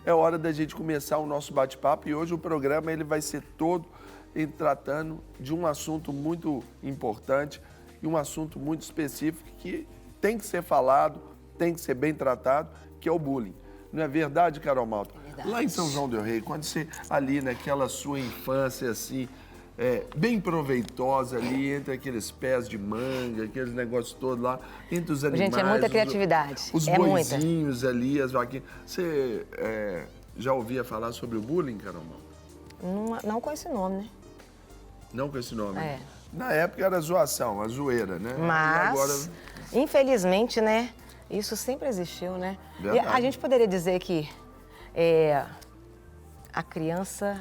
é hora da gente começar o nosso bate-papo e hoje o programa ele vai ser todo tratando de um assunto muito importante e um assunto muito específico que tem que ser falado, tem que ser bem tratado, que é o bullying. Não é verdade, Carol Malta? É verdade. Lá em São João del Rei, quando você ali naquela sua infância assim, bem proveitosa ali, entre aqueles pés de manga, aqueles negócios todos lá, entre os animais. Gente, é muita criatividade. Os é boizinhos ali, as vaquinhas. Você já ouvia falar sobre o bullying, Carol Malta? Não com esse nome, né? Não com esse nome? É. Na época era zoação, a zoeira, né? Mas, E agora... infelizmente, né? Isso sempre existiu, né? Verdade. E a gente poderia dizer que a criança,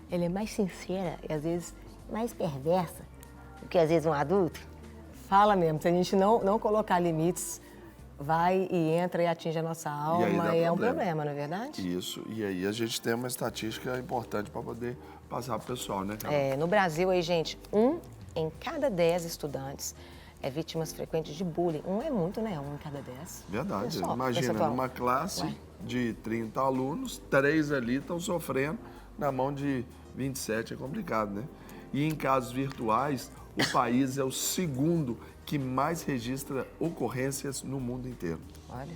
ela é mais sincera e às vezes mais perversa do que às vezes um adulto. Fala mesmo, se a gente não colocar limites, vai e entra e atinge a nossa alma e é um problema, não é verdade? Isso, e aí a gente tem uma estatística importante para poder passar para o pessoal, né, Carol? No Brasil, aí, gente, 1 em cada 10 estudantes é vítimas frequentes de bullying. É muito, né? 1 em cada 10. Verdade. Pessoal, Imagina, percentual. numa classe de 30 alunos, 3 ali estão sofrendo na mão de 27, é complicado, né? E em casos virtuais, o país é o segundo que mais registra ocorrências no mundo inteiro. Olha.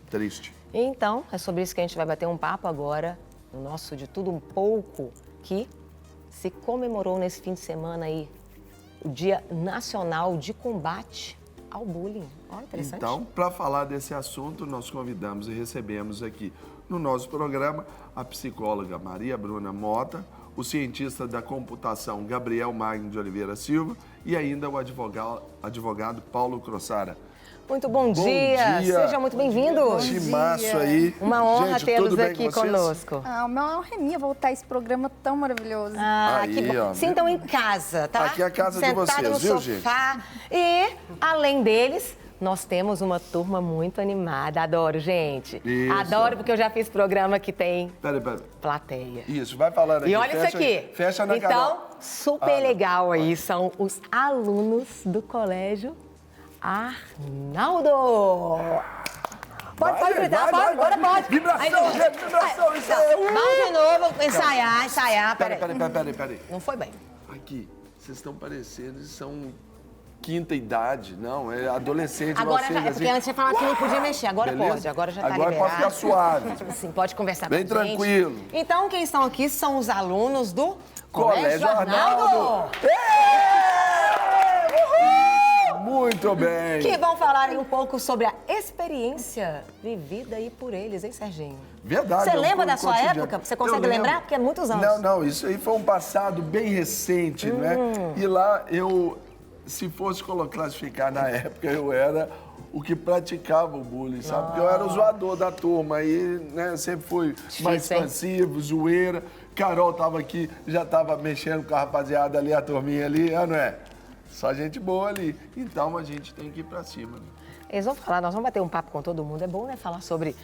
Triste. Então, é sobre isso que a gente vai bater um papo agora, no nosso De Tudo Um Pouco, que se comemorou nesse fim de semana aí, o Dia Nacional de Combate ao Bullying. Olha, interessante. Então, para falar desse assunto, nós convidamos e recebemos aqui no nosso programa a psicóloga Maria Bruna Mota, o cientista da computação Gabriel Magno de Oliveira Silva e ainda o advogado Paulo Crossara. Muito bom dia! Sejam muito bem-vindos! Timaço aí. Uma honra Gente, tê-los tudo bem aqui com vocês? conosco. Uma honra minha voltar a esse programa tão maravilhoso. Aí, Que bom. ó, Sintam em casa, tá? Aqui é a casa de Sentado vocês, no viu, sofá. E, além deles, nós temos uma turma muito animada. Adoro, gente. Isso. Adoro, porque eu já fiz programa que tem Peraí. plateia. Isso, vai falando aqui. E olha isso aqui. Fecha na então, Carol. super legal aí. São os alunos do Colégio Arnaldo. Pode gritar, pode, agora pode. Vibração, gente, vibração, isso aí. Vamos de novo, ensaiar. Peraí. Não foi bem. Aqui, vocês estão parecendo, são quinta idade, não, é adolescente. Agora vocês, já, é porque assim. antes você falava que não podia mexer, agora Beleza? pode, agora já tá Agora liberado. pode ficar suave. Sim, pode conversar Bem com a gente. tranquilo. Então, quem estão aqui são os alunos do Colégio Arnaldo. Muito bem. Que vão falar aí um pouco sobre a experiência vivida aí por eles, hein, Serginho? Verdade. Você é um lembra da sua cotidiano. época? Você consegue Eu lembro. lembrar? Porque é muitos anos. Não, isso aí foi um passado bem recente, né? E lá se fosse classificar na época, eu era o que praticava o bullying, sabe? Porque eu era o zoador da turma, aí, né, sempre fui mais expansivo, zoeira. Carol tava aqui, já tava mexendo com a rapaziada ali, a turminha ali, não é? Só gente boa ali. Então a gente tem que ir pra cima. Né? Eles vão falar, nós vamos bater um papo com todo mundo. É bom, né, falar sobre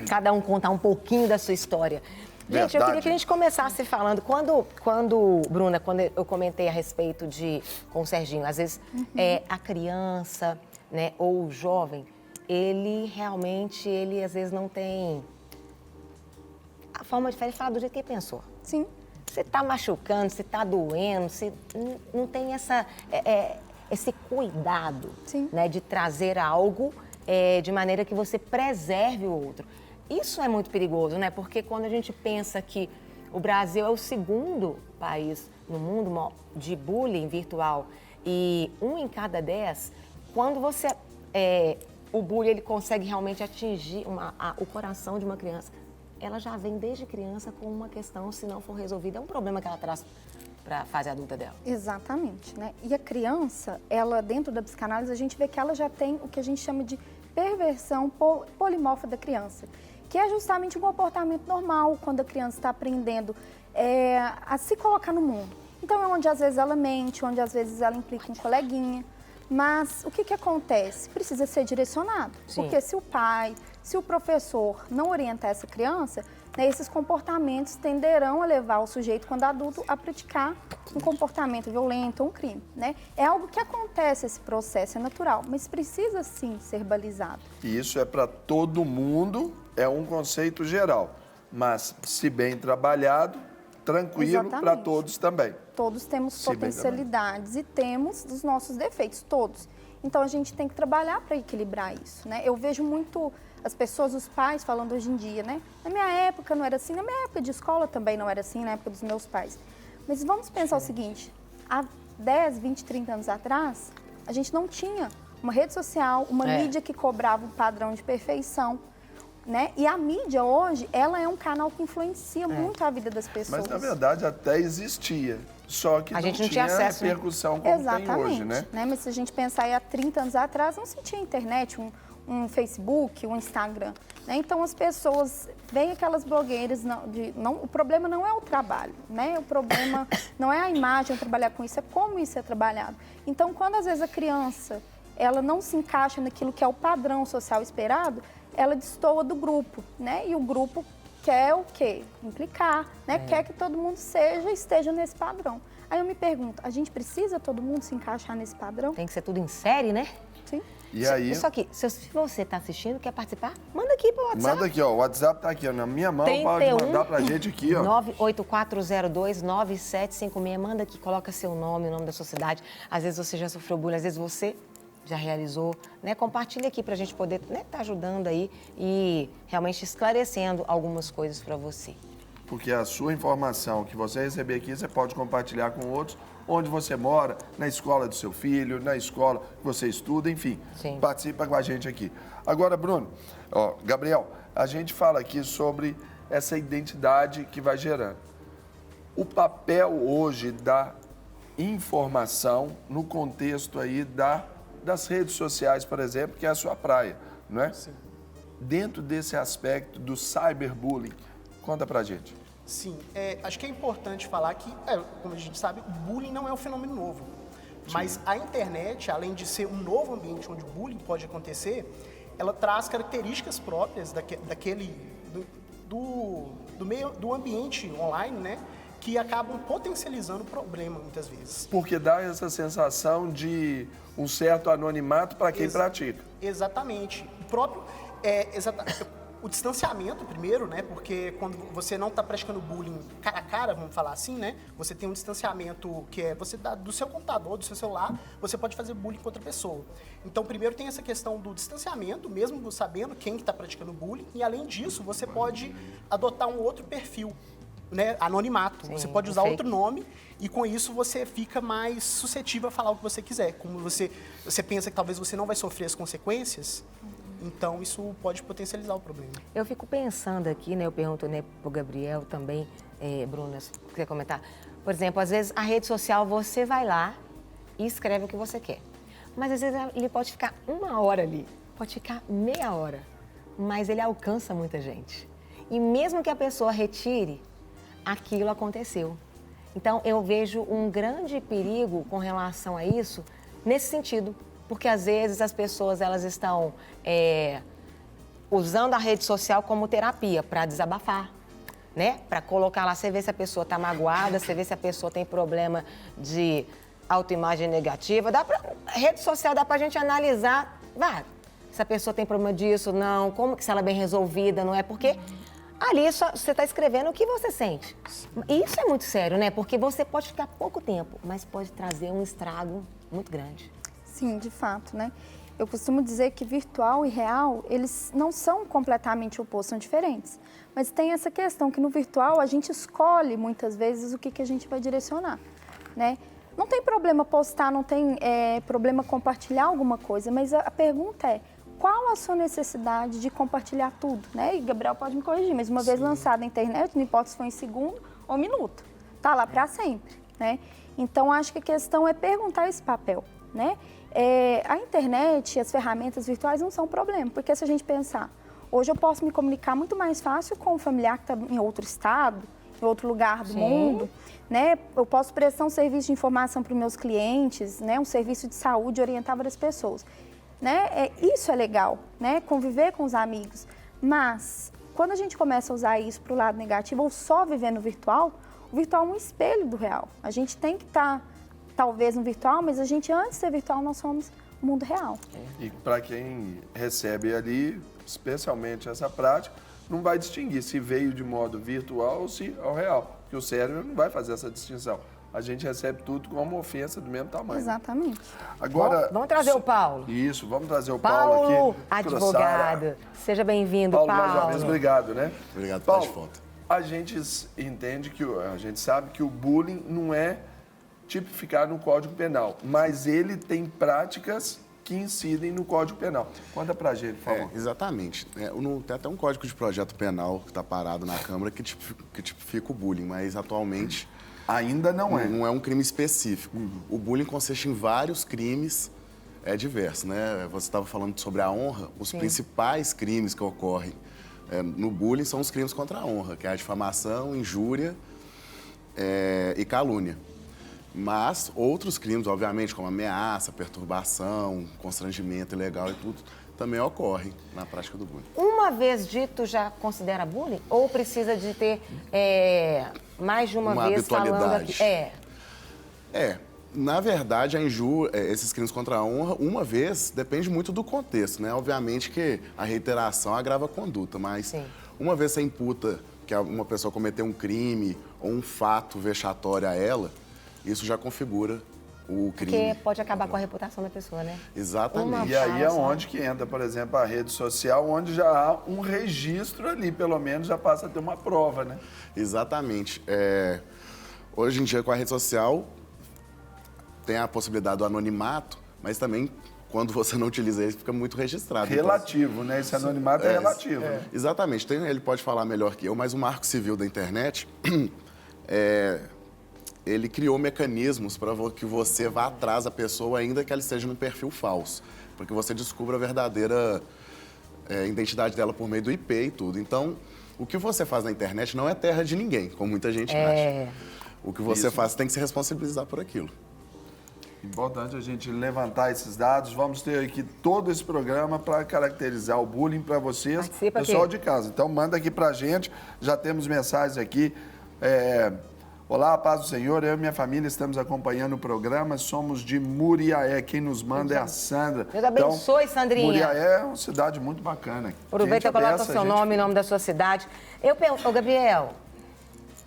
cada um contar um pouquinho da sua história. Gente, eu queria que a gente começasse falando, Bruna, quando eu comentei a respeito com o Serginho, às vezes a criança, né, ou o jovem, ele às vezes não tem a forma diferente de falar do jeito que ele pensou. Sim. Você está machucando, você está doendo, você não tem esse cuidado, né, de trazer algo de maneira que você preserve o outro. Isso é muito perigoso, né? Porque quando a gente pensa que o Brasil é o segundo país no mundo de bullying virtual e 1 em cada 10, quando o bullying ele consegue realmente atingir o coração de uma criança, ela já vem desde criança com uma questão, se não for resolvida, é um problema que ela traz para a fase adulta dela. Exatamente, né? E a criança, ela, dentro da psicanálise, a gente vê que ela já tem o que a gente chama de perversão polimorfa da criança, que é justamente um comportamento normal quando a criança está aprendendo a se colocar no mundo. Então, é onde às vezes ela mente, onde às vezes ela implica um coleguinha. Mas o que acontece? Precisa ser direcionado. Sim. Porque se o pai, Se o professor não orientar essa criança, né, esses comportamentos tenderão a levar o sujeito, quando adulto, a praticar um comportamento violento ou um crime, né? É algo que acontece, esse processo é natural, mas precisa sim ser balizado. E isso é para todo mundo, é um conceito geral, mas se bem trabalhado, tranquilo para todos também. Todos temos potencialidades e temos os nossos defeitos, todos. Então, a gente tem que trabalhar para equilibrar isso, né? Eu vejo muito as pessoas, os pais, falando hoje em dia, né? Na minha época não era assim, na minha época de escola também não era assim, na época dos meus pais. Mas vamos pensar o seguinte, há 10, 20, 30 anos atrás, a gente não tinha uma rede social, uma mídia que cobrava um padrão de perfeição, né? E a mídia hoje, ela é um canal que influencia muito a vida das pessoas. Mas, na verdade, até existia. Só que a gente não tinha acesso, repercussão como tem hoje, né? Mas se a gente pensar aí há 30 anos atrás, não se tinha internet, um Facebook, um Instagram. Né? Então, as pessoas veem aquelas blogueiras, o problema não é o trabalho, né? O problema não é a imagem, trabalhar com isso, é como isso é trabalhado. Então, quando às vezes a criança, ela não se encaixa naquilo que é o padrão social esperado, ela destoa do grupo, né? E o grupo quer o quê? Implicar, né? Quer que todo mundo esteja nesse padrão. Aí eu me pergunto, a gente precisa todo mundo se encaixar nesse padrão? Tem que ser tudo em série, né? Sim. E aí... Só que, se você está assistindo, quer participar, manda aqui pro WhatsApp. Manda aqui, ó, o WhatsApp tá aqui, ó, na minha mão, 31, pode mandar pra gente aqui, ó. 984029756, manda aqui, coloca seu nome, o nome da sua cidade. Às vezes você já sofreu bullying, às vezes você já realizou, né? Compartilha aqui pra gente poder, né, tá ajudando aí e realmente esclarecendo algumas coisas para você. Porque a sua informação que você receber aqui, você pode compartilhar com outros, onde você mora, na escola do seu filho, na escola que você estuda, enfim. Sim. Participa com a gente aqui. Agora, Bruno, ó, Gabriel, a gente fala aqui sobre essa identidade que vai gerando. O papel hoje da informação no contexto aí das redes sociais, por exemplo, que é a sua praia, não é? Sim. Dentro desse aspecto do cyberbullying, conta pra gente. Sim, acho que é importante falar que, como a gente sabe, o bullying não é um fenômeno novo. Sim. Mas a internet, além de ser um novo ambiente onde o bullying pode acontecer, ela traz características próprias do ambiente online, né? Que acabam potencializando o problema, muitas vezes. Porque dá essa sensação de um certo anonimato para quem pratica. Exatamente. O próprio... O distanciamento, primeiro, né? Porque quando você não está praticando bullying cara a cara, vamos falar assim, né? Você tem um distanciamento que é você do seu computador, do seu celular, você pode fazer bullying com outra pessoa. Então, primeiro tem essa questão do distanciamento, mesmo sabendo quem que está praticando bullying. E, além disso, você pode adotar um outro perfil, né? Anonimato. Sim, você pode usar outro nome e, com isso, você fica mais suscetível a falar o que você quiser. Como você pensa que talvez você não vai sofrer as consequências... Então, isso pode potencializar o problema. Eu fico pensando aqui, né? Eu pergunto, né, pro Gabriel também, Bruna, se quiser comentar. Por exemplo, às vezes a rede social, você vai lá e escreve o que você quer. Mas às vezes ele pode ficar 1 hora ali, pode ficar meia hora, mas ele alcança muita gente. E mesmo que a pessoa retire, aquilo aconteceu. Então, eu vejo um grande perigo com relação a isso, nesse sentido. Porque, às vezes, as pessoas elas estão usando a rede social como terapia para desabafar, né? Para colocar lá, você vê se a pessoa está magoada, você vê se a pessoa tem problema de autoimagem negativa. A rede social dá para a gente analisar, se a pessoa tem problema disso, não, se ela é bem resolvida, não é? Porque ali você está escrevendo o que você sente. E isso é muito sério, né? Porque você pode ficar pouco tempo, mas pode trazer um estrago muito grande. Sim, de fato, né? Eu costumo dizer que virtual e real, eles não são completamente opostos, são diferentes. Mas tem essa questão que no virtual a gente escolhe muitas vezes o que a gente vai direcionar, né? Não tem problema postar, não tem problema compartilhar alguma coisa, mas a pergunta é, qual a sua necessidade de compartilhar tudo, né? E Gabriel pode me corrigir, mas uma vez lançado na internet, não importa se foi em segundo ou minuto, tá lá para sempre, né? Então, acho que a questão é perguntar esse papel, né? A internet e as ferramentas virtuais não são um problema, porque se a gente pensar, hoje eu posso me comunicar muito mais fácil com um familiar que está em outro estado, em outro lugar do mundo, né? Eu posso prestar um serviço de informação para os meus clientes, né? Um serviço de saúde, orientar várias pessoas. né? Isso é legal, né? Conviver com os amigos. Mas, quando a gente começa a usar isso para o lado negativo ou só viver no virtual, o virtual é um espelho do real. A gente tem que estar, talvez, no virtual, mas a gente, antes de ser virtual, nós somos o mundo real. E para quem recebe ali, especialmente essa prática, não vai distinguir se veio de modo virtual ou se ao real, porque o cérebro não vai fazer essa distinção. A gente recebe tudo como uma ofensa do mesmo tamanho. Exatamente. Agora, Vamos trazer o Paulo. Isso, vamos trazer o Paulo aqui. Advogado. Seja bem-vindo, Paulo. Mais uma vez, obrigado, né? Obrigado por estar de volta. A gente entende a gente sabe que o bullying não é tipificado no Código Penal, mas ele tem práticas que incidem no Código Penal. Conta pra gente, por favor. Exatamente. Tem até um código de projeto penal que está parado na Câmara que tipifica o bullying, mas atualmente... Ainda não é. Não é um crime específico. O bullying consiste em vários crimes diversos, né? Você estava falando sobre a honra. Os principais crimes que ocorrem no bullying são os crimes contra a honra, que é a difamação, injúria e calúnia. Mas outros crimes, obviamente, como ameaça, perturbação, constrangimento ilegal e tudo, também ocorrem na prática do bullying. Uma vez dito, já considera bullying? Ou precisa de ter mais de uma vez falando aqui? Na verdade, esses crimes contra a honra, uma vez, depende muito do contexto, né? Obviamente que a reiteração agrava a conduta, mas uma vez você imputa que uma pessoa cometeu um crime ou um fato vexatório a ela, isso já configura o crime. Porque pode acabar com a reputação da pessoa, né? Exatamente. E aí é onde que entra, por exemplo, a rede social, onde já há um registro ali, pelo menos já passa a ter uma prova, né? Exatamente. Hoje em dia, com a rede social, tem a possibilidade do anonimato, mas também, quando você não utiliza ele, fica muito registrado. Relativo, né? Esse anonimato é relativo. Né? Exatamente. Ele pode falar melhor que eu, mas o Marco Civil da internet... ele criou mecanismos para que você vá atrás da pessoa, ainda que ela esteja num perfil falso, para que você descubra a verdadeira identidade dela por meio do IP e tudo. Então, o que você faz na internet não é terra de ninguém, como muita gente acha. O que você faz, tem que se responsabilizar por aquilo. Importante a gente levantar esses dados. Vamos ter aqui todo esse programa para caracterizar o bullying para vocês, participa pessoal aqui de casa. Então, manda aqui para a gente. Já temos mensagens aqui. Olá, paz do Senhor, eu e minha família estamos acompanhando o programa, somos de Muriaé, quem nos manda é a Sandra. Deus abençoe, então, Sandrinha. Muriaé é uma cidade muito bacana. Aproveita e coloca o seu nome, o nome da sua cidade. Eu pergunto, Gabriel,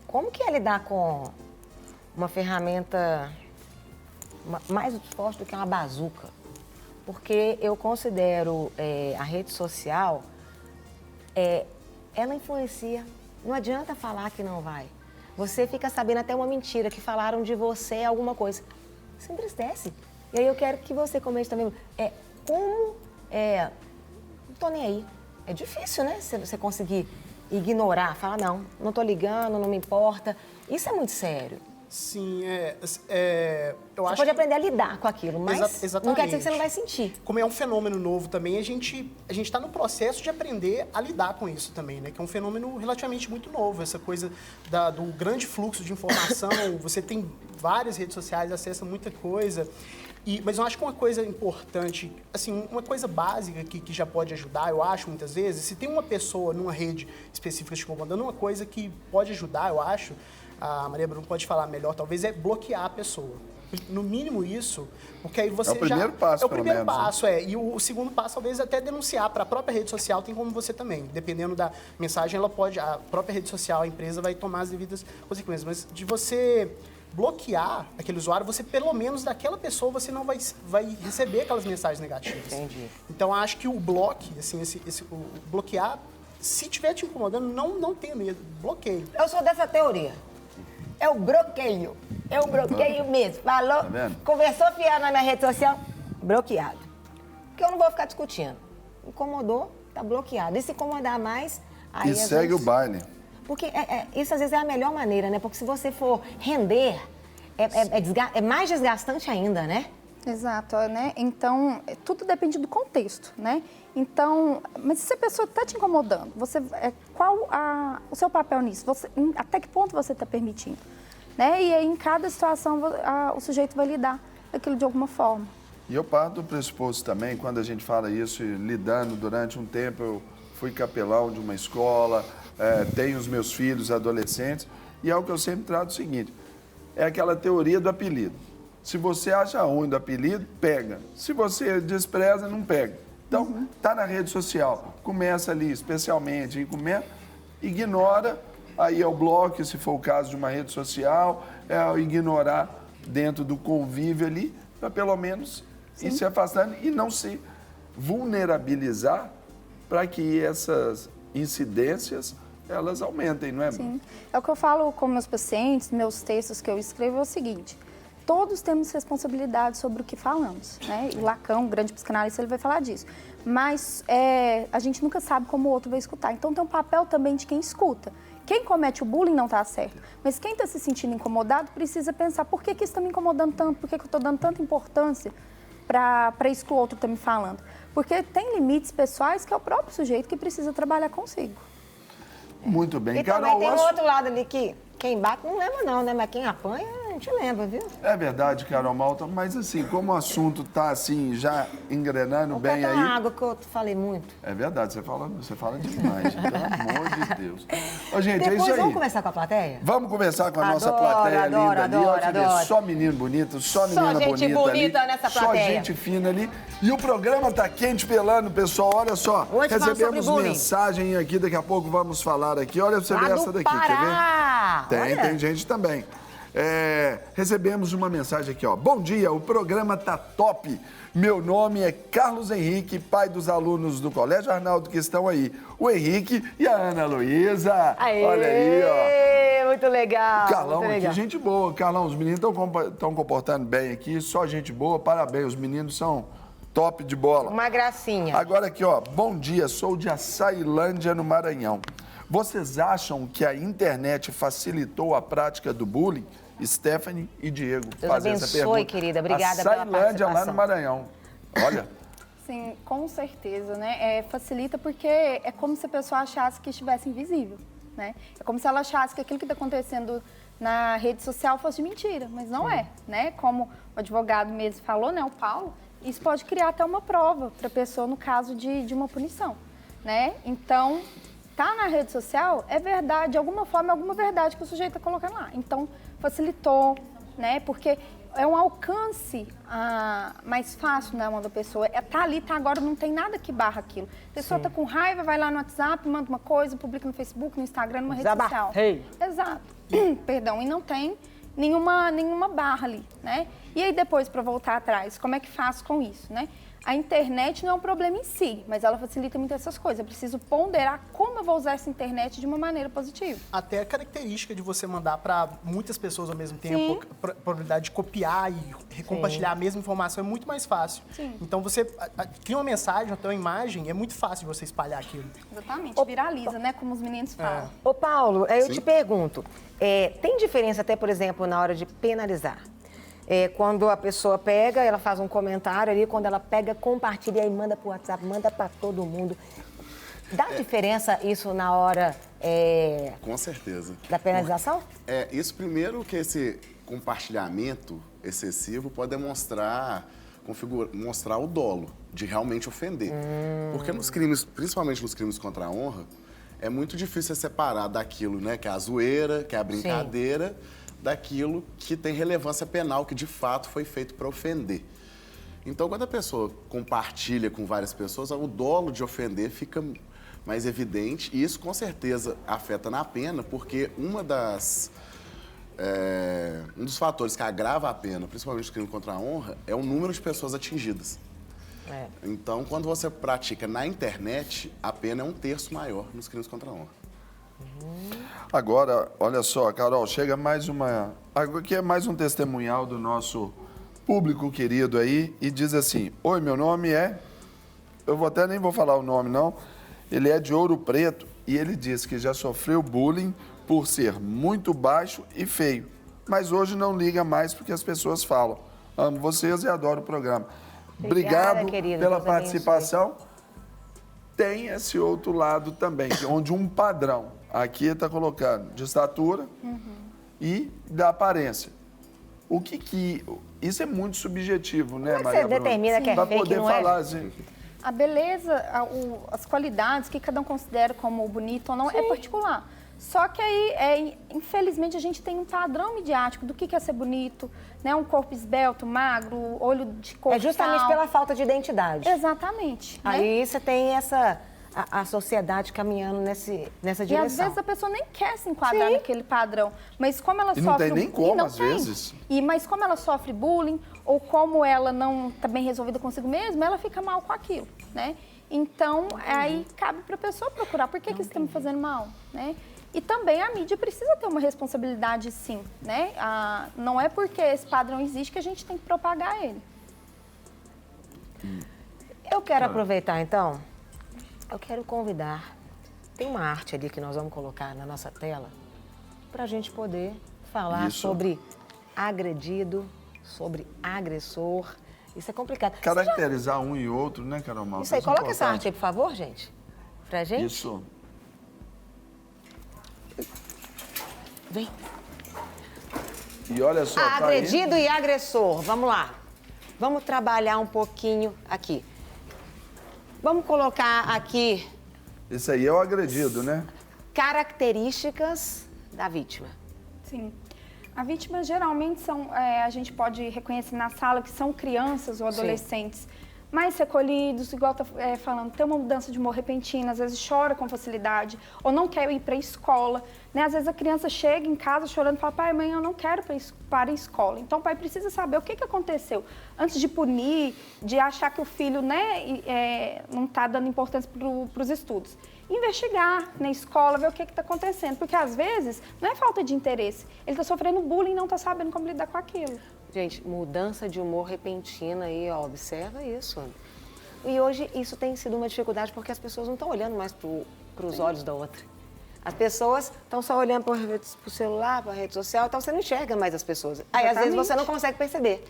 como que é lidar com uma ferramenta mais forte do que uma bazuca? Porque eu considero a rede social, ela influencia, não adianta falar que não vai. Você fica sabendo até uma mentira, que falaram de você alguma coisa. Isso entristece. E aí eu quero que você comente também. Não tô nem aí. É difícil, né? Você conseguir ignorar, falar, não tô ligando, não me importa. Isso é muito sério. Sim, eu você acho pode aprender a lidar com aquilo, mas não quer dizer que você não vai sentir. Como é um fenômeno novo também, a gente está no processo de aprender a lidar com isso também, né? Que é um fenômeno relativamente muito novo, essa coisa do grande fluxo de informação, você tem várias redes sociais, acessa muita coisa. Mas eu acho que uma coisa importante, assim, uma coisa básica que já pode ajudar, eu acho, muitas vezes, se tem uma pessoa numa rede específica te incomodando, uma coisa que pode ajudar, eu acho, a Maria Bruno pode falar melhor, talvez, é bloquear a pessoa. No mínimo isso, porque aí você é o primeiro passo, é o primeiro menos, passo, E o segundo passo, talvez, até denunciar para a própria rede social, tem como você também. Dependendo da mensagem, a própria rede social, a empresa vai tomar as devidas consequências. Mas de você bloquear aquele usuário, você, pelo menos, daquela pessoa, você não vai receber aquelas mensagens negativas. Entendi. Então, acho que o bloque, assim, o bloquear, se estiver te incomodando, não tenha medo, bloqueie. Eu sou dessa teoria. É o bloqueio. É o bloqueio mesmo. Falou, conversou fiado na minha rede social, bloqueado. Porque eu não vou ficar discutindo. Incomodou, tá bloqueado. E se incomodar mais, aí segue o baile. Porque isso às vezes é a melhor maneira, né? Porque se você for render, é mais desgastante ainda, né? Exato, né? Então, tudo depende do contexto, né? Então, mas se a pessoa está te incomodando, qual o seu papel nisso? Até que ponto você está permitindo? Né? E aí, em cada situação, o sujeito vai lidar aquilo de alguma forma. E eu parto do pressuposto também, quando a gente fala isso, lidando durante um tempo, eu fui capelão de uma escola, tenho os meus filhos adolescentes, e é o que eu sempre trato o seguinte, é aquela teoria do apelido. Se você acha ruim do apelido, pega. Se você despreza, não pega. Então, tá na rede social, começa ali, especialmente, ignora, aí é o bloco, se for o caso de uma rede social, é o ignorar dentro do convívio ali, para pelo menos ir se afastando e não se vulnerabilizar para que essas incidências, elas aumentem, não é? Sim. É o que eu falo com meus pacientes, meus textos que eu escrevo é o seguinte, todos temos responsabilidade sobre o que falamos, né? E o Lacan, um grande psicanalista, ele vai falar disso. Mas a gente nunca sabe como o outro vai escutar. Então tem um papel também de quem escuta. Quem comete o bullying não está certo, mas quem está se sentindo incomodado precisa pensar por que isso está me incomodando tanto, por que eu estou dando tanta importância para isso que o outro está me falando. Porque tem limites pessoais que é o próprio sujeito que precisa trabalhar consigo. Muito bem. E Carol, também tem um outro lado ali que quem bate não lembra não, né? Mas quem apanha, a gente lembra, viu? É verdade, Carol Malta, mas assim, como o assunto está assim, já engrenando Vou bem botar aí... uma água que eu falei muito. É verdade, você fala demais, pelo amor de Deus. Ô, gente, é Depois isso aí. vamos conversar com a plateia? Vamos conversar com a nossa Adoro, plateia adoro, linda ali. adoro, Olha, você vê, adoro. só menino bonito, só menina gente bonita bonita ali. nessa Só plateia. gente fina ali. E o programa tá quente pelando, pessoal. Olha só, Hoje fala sobre recebemos bullying. mensagem aqui, daqui a pouco vamos falar aqui. Olha, você Lá vê do essa daqui, Pará. quer ver? Olha. Tem gente também. Recebemos uma mensagem aqui, ó. Bom dia, o programa tá top. Meu nome é Carlos Henrique, pai dos alunos do Colégio Arnaldo que estão aí. O Henrique e a Ana Luísa. Aê, Olha aí, ó. muito legal. Carlão muito aqui, legal. gente boa. Carlão, os meninos estão comportando bem aqui, só gente boa, parabéns. Os meninos são top de bola. Uma gracinha. Agora aqui, ó. Bom dia, sou de Açailândia, no Maranhão. Vocês acham que a internet facilitou a prática do bullying? Stephanie e Diego Deus fazem essa abençoe, pergunta. querida. Obrigada pela Açailândia, lá participação. no Maranhão. Olha, Sim, com certeza, né? Facilita porque é como se a pessoa achasse que estivesse invisível, né? É como se ela achasse que aquilo que está acontecendo na rede social fosse de mentira, mas não é, né? Como o advogado mesmo falou, né, o Paulo, isso pode criar até uma prova para a pessoa no caso de uma punição, né? Então, tá na rede social é verdade, de alguma forma, é alguma verdade que o sujeito está colocando lá. Então, facilitou, né? Porque é um alcance mais fácil na mão da pessoa. Tá ali, tá agora, não tem nada que barra aquilo. A pessoa tá com raiva, vai lá no WhatsApp, manda uma coisa, publica no Facebook, no Instagram, numa rede social. Desabafei. Exato. Perdão, e não tem nenhuma barra ali, né? E aí depois, para voltar atrás, como é que faz com isso, né? A internet não é um problema em si, mas ela facilita muito essas coisas. Eu preciso ponderar como eu vou usar essa internet de uma maneira positiva. Até a característica de você mandar para muitas pessoas ao mesmo tempo, a probabilidade de copiar e compartilhar a mesma informação é muito mais fácil. Sim. Então você cria uma mensagem, até uma imagem, é muito fácil de você espalhar aquilo. Exatamente, viraliza, né? Como os meninos falam. Ô, Paulo, eu te pergunto, tem diferença até, por exemplo, na hora de penalizar? Quando a pessoa pega, ela faz um comentário ali, quando ela pega, compartilha e manda pro WhatsApp, manda para todo mundo. Dá diferença isso na hora Com certeza. da penalização? Isso primeiro que esse compartilhamento excessivo pode demonstrar, mostrar o dolo de realmente ofender. Porque nos crimes, principalmente nos crimes contra a honra, é muito difícil separar daquilo, né, que é a zoeira, que é a brincadeira, daquilo que tem relevância penal, que de fato foi feito para ofender. Então, quando a pessoa compartilha com várias pessoas, o dolo de ofender fica mais evidente e isso com certeza afeta na pena, porque um dos fatores que agrava a pena, principalmente no crime contra a honra, é o número de pessoas atingidas. Então, quando você pratica na internet, a pena é 1/3 maior nos crimes contra a honra. agora, olha só, Carol, chega mais uma... Aqui é mais um testemunhal do nosso público querido aí e diz assim, oi, meu nome é... Eu nem vou falar o nome, não. Ele é de Ouro Preto e ele diz que já sofreu bullying por ser muito baixo e feio. Mas hoje não liga mais porque as pessoas falam. Amo vocês e adoro o programa. Obrigada, Obrigado querida, pela Deus abençoe. participação. Tem esse outro lado também, onde um padrão, aqui está colocando de estatura e da aparência. O que isso é muito subjetivo, né, Como é que Maria você Bruna? determina que é Pra fake, poder não é? falar assim. A beleza, as qualidades que cada um considera como bonito ou não é particular. Só que aí, infelizmente, a gente tem um padrão midiático do que é ser bonito, né? Um corpo esbelto, magro, olho de cor. É justamente pela falta de identidade. Exatamente. Né? Aí você tem a sociedade caminhando nessa E direção. às vezes a pessoa nem quer se enquadrar naquele padrão. Mas como ela E não sofre... tem nem como, não às tem. vezes. Mas como ela sofre bullying, ou como ela não está bem resolvida consigo mesma, ela fica mal com aquilo, né? Então, aí cabe para a pessoa procurar por que isso está me fazendo mal, né? E também a mídia precisa ter uma responsabilidade, sim, né? Não é porque esse padrão existe que a gente tem que propagar ele. Eu quero aproveitar, então, eu quero convidar, tem uma arte ali que nós vamos colocar na nossa tela, para a gente poder falar Isso. sobre agredido, sobre agressor. Isso é complicado. Caracterizar um e outro, né, Carol Malta? Isso aí, coloca essa arte aí, por favor, gente. Pra gente. Isso. Vem. E olha só, tá aí. Agredido e agressor, vamos lá. Vamos trabalhar um pouquinho aqui. Vamos colocar aqui Esse aí é o agredido, né? características da vítima. Sim. A vítima geralmente a gente pode reconhecer na sala que são crianças ou adolescentes mais recolhidos, igual tá falando, tem uma mudança de humor repentina, às vezes chora com facilidade, ou não quer ir para a escola, né? Às vezes a criança chega em casa chorando e fala, pai, mãe, eu não quero para a escola. Então o pai precisa saber o que aconteceu, antes de punir, de achar que o filho, né, não está dando importância para os estudos. Investigar na escola, ver o que está acontecendo, porque às vezes não é falta de interesse, ele está sofrendo bullying e não está sabendo como lidar com aquilo. Gente, mudança de humor repentina aí, ó, observa isso. E hoje isso tem sido uma dificuldade porque as pessoas não estão olhando mais para os olhos da outra. As pessoas estão só olhando para o celular, para a rede social, então você não enxerga mais as pessoas. Aí às vezes você não consegue perceber.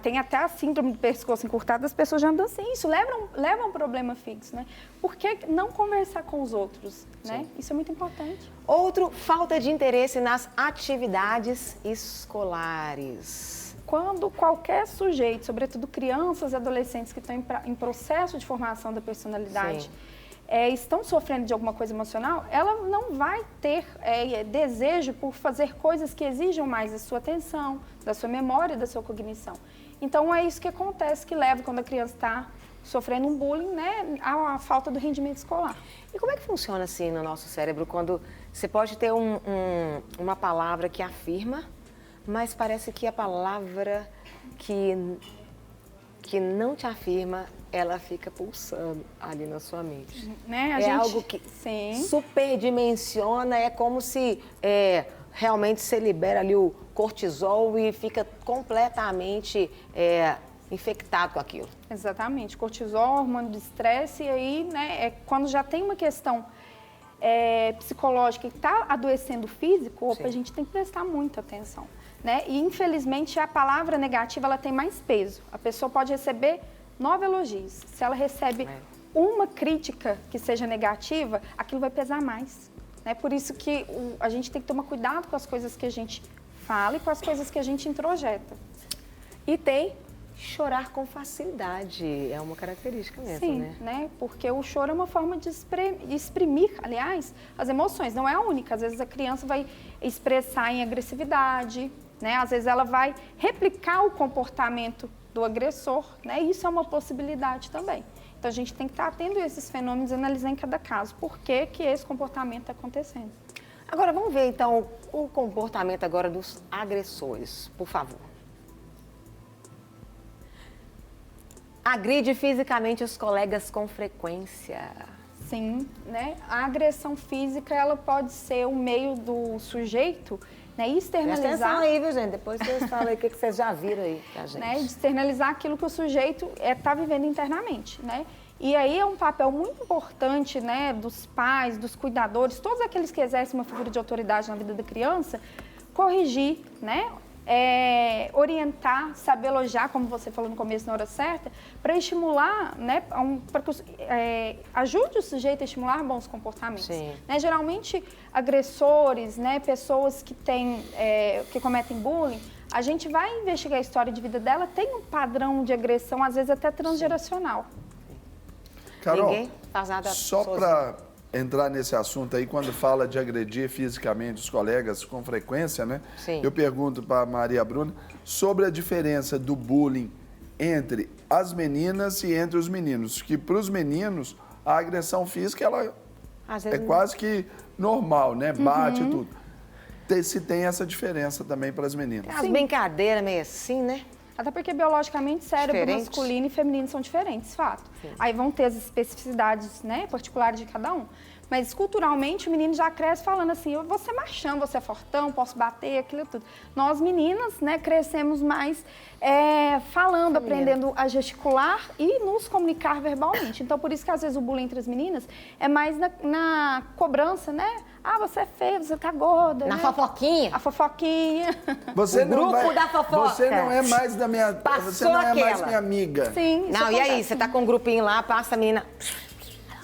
Tem até a síndrome do pescoço encurtado, as pessoas já andam assim, isso leva a um problema fixo, né? Por que não conversar com os outros, né? Isso é muito importante. Outro, falta de interesse nas atividades escolares. Quando qualquer sujeito, sobretudo crianças e adolescentes que estão em processo de formação da personalidade, estão sofrendo de alguma coisa emocional, ela não vai ter desejo por fazer coisas que exijam mais da sua atenção, da sua memória, da sua cognição. Então, é isso que acontece, que leva quando a criança está sofrendo um bullying, né, à falta do rendimento escolar. E como é que funciona assim no nosso cérebro quando você pode ter uma palavra que afirma, mas parece que a palavra que não te afirma, ela fica pulsando ali na sua mente. Né? Algo que superdimensiona, é como se realmente você libera ali o cortisol e fica completamente infectado com aquilo. Exatamente. Cortisol, hormônio de estresse, e aí, né, quando já tem uma questão psicológica que está adoecendo o físico, a gente tem que prestar muita atenção. Né? E, infelizmente, a palavra negativa ela tem mais peso. A pessoa pode receber 9 elogios. Se ela recebe uma crítica que seja negativa, aquilo vai pesar mais. Né? Por isso que a gente tem que tomar cuidado com as coisas que a gente fala e com as coisas que a gente introjeta. E tem chorar com facilidade, é uma característica mesmo, Sim, né? Porque o choro é uma forma de exprimir, aliás, as emoções. Não é a única. Às vezes a criança vai expressar em agressividade, né? Às vezes ela vai replicar o comportamento do agressor, né? Isso é uma possibilidade também. Então a gente tem que estar atento a esses fenômenos e analisar em cada caso por que esse comportamento está acontecendo. Agora vamos ver então o comportamento agora dos agressores, por favor. Agride fisicamente os colegas com frequência. Sim, né? A agressão física, ela pode ser um meio do sujeito, né, externalizar... Presta atenção aí, viu, gente? Depois vocês falam aí o que vocês já viram aí pra gente. Né, externalizar aquilo que o sujeito está vivendo internamente, né? E aí é um papel muito importante, né, dos pais, dos cuidadores, todos aqueles que exercem uma figura de autoridade na vida da criança, corrigir, né, orientar, saber elogiar, como você falou no começo, na hora certa, para estimular, né, para que ajude o sujeito a estimular bons comportamentos. Né? Geralmente, agressores, né, pessoas que que cometem bullying, a gente vai investigar a história de vida dela, tem um padrão de agressão, às vezes até transgeracional. Carol, Ninguém faz nada só para entrar nesse assunto aí, quando fala de agredir fisicamente os colegas com frequência, né? Sim. Eu pergunto para a Maria Bruna sobre a diferença do bullying entre as meninas e entre os meninos. Que para os meninos, a agressão física, ela é quase que normal, né? Bate e tudo. Se tem essa diferença também para as meninas. As brincadeiras meio assim, né? Até porque biologicamente cérebro Diferente. masculino e feminino são diferentes, fato. Sim. Aí vão ter as especificidades, né, particulares de cada um. Mas culturalmente o menino já cresce falando assim, eu vou ser machão, vou ser fortão, posso bater, aquilo tudo. Nós meninas, né, crescemos mais falando, aprendendo a gesticular e nos comunicar verbalmente. Então por isso que às vezes o bullying entre as meninas é mais na cobrança, né? Ah, você é feia, você tá gorda. Na né? fofoquinha. A fofoquinha. Você O grupo da fofoca. Você não é mais da minha... Passou você não é mais aquela. minha amiga. Sim. Não, e aí? Você tá com um grupinho lá, passa a menina...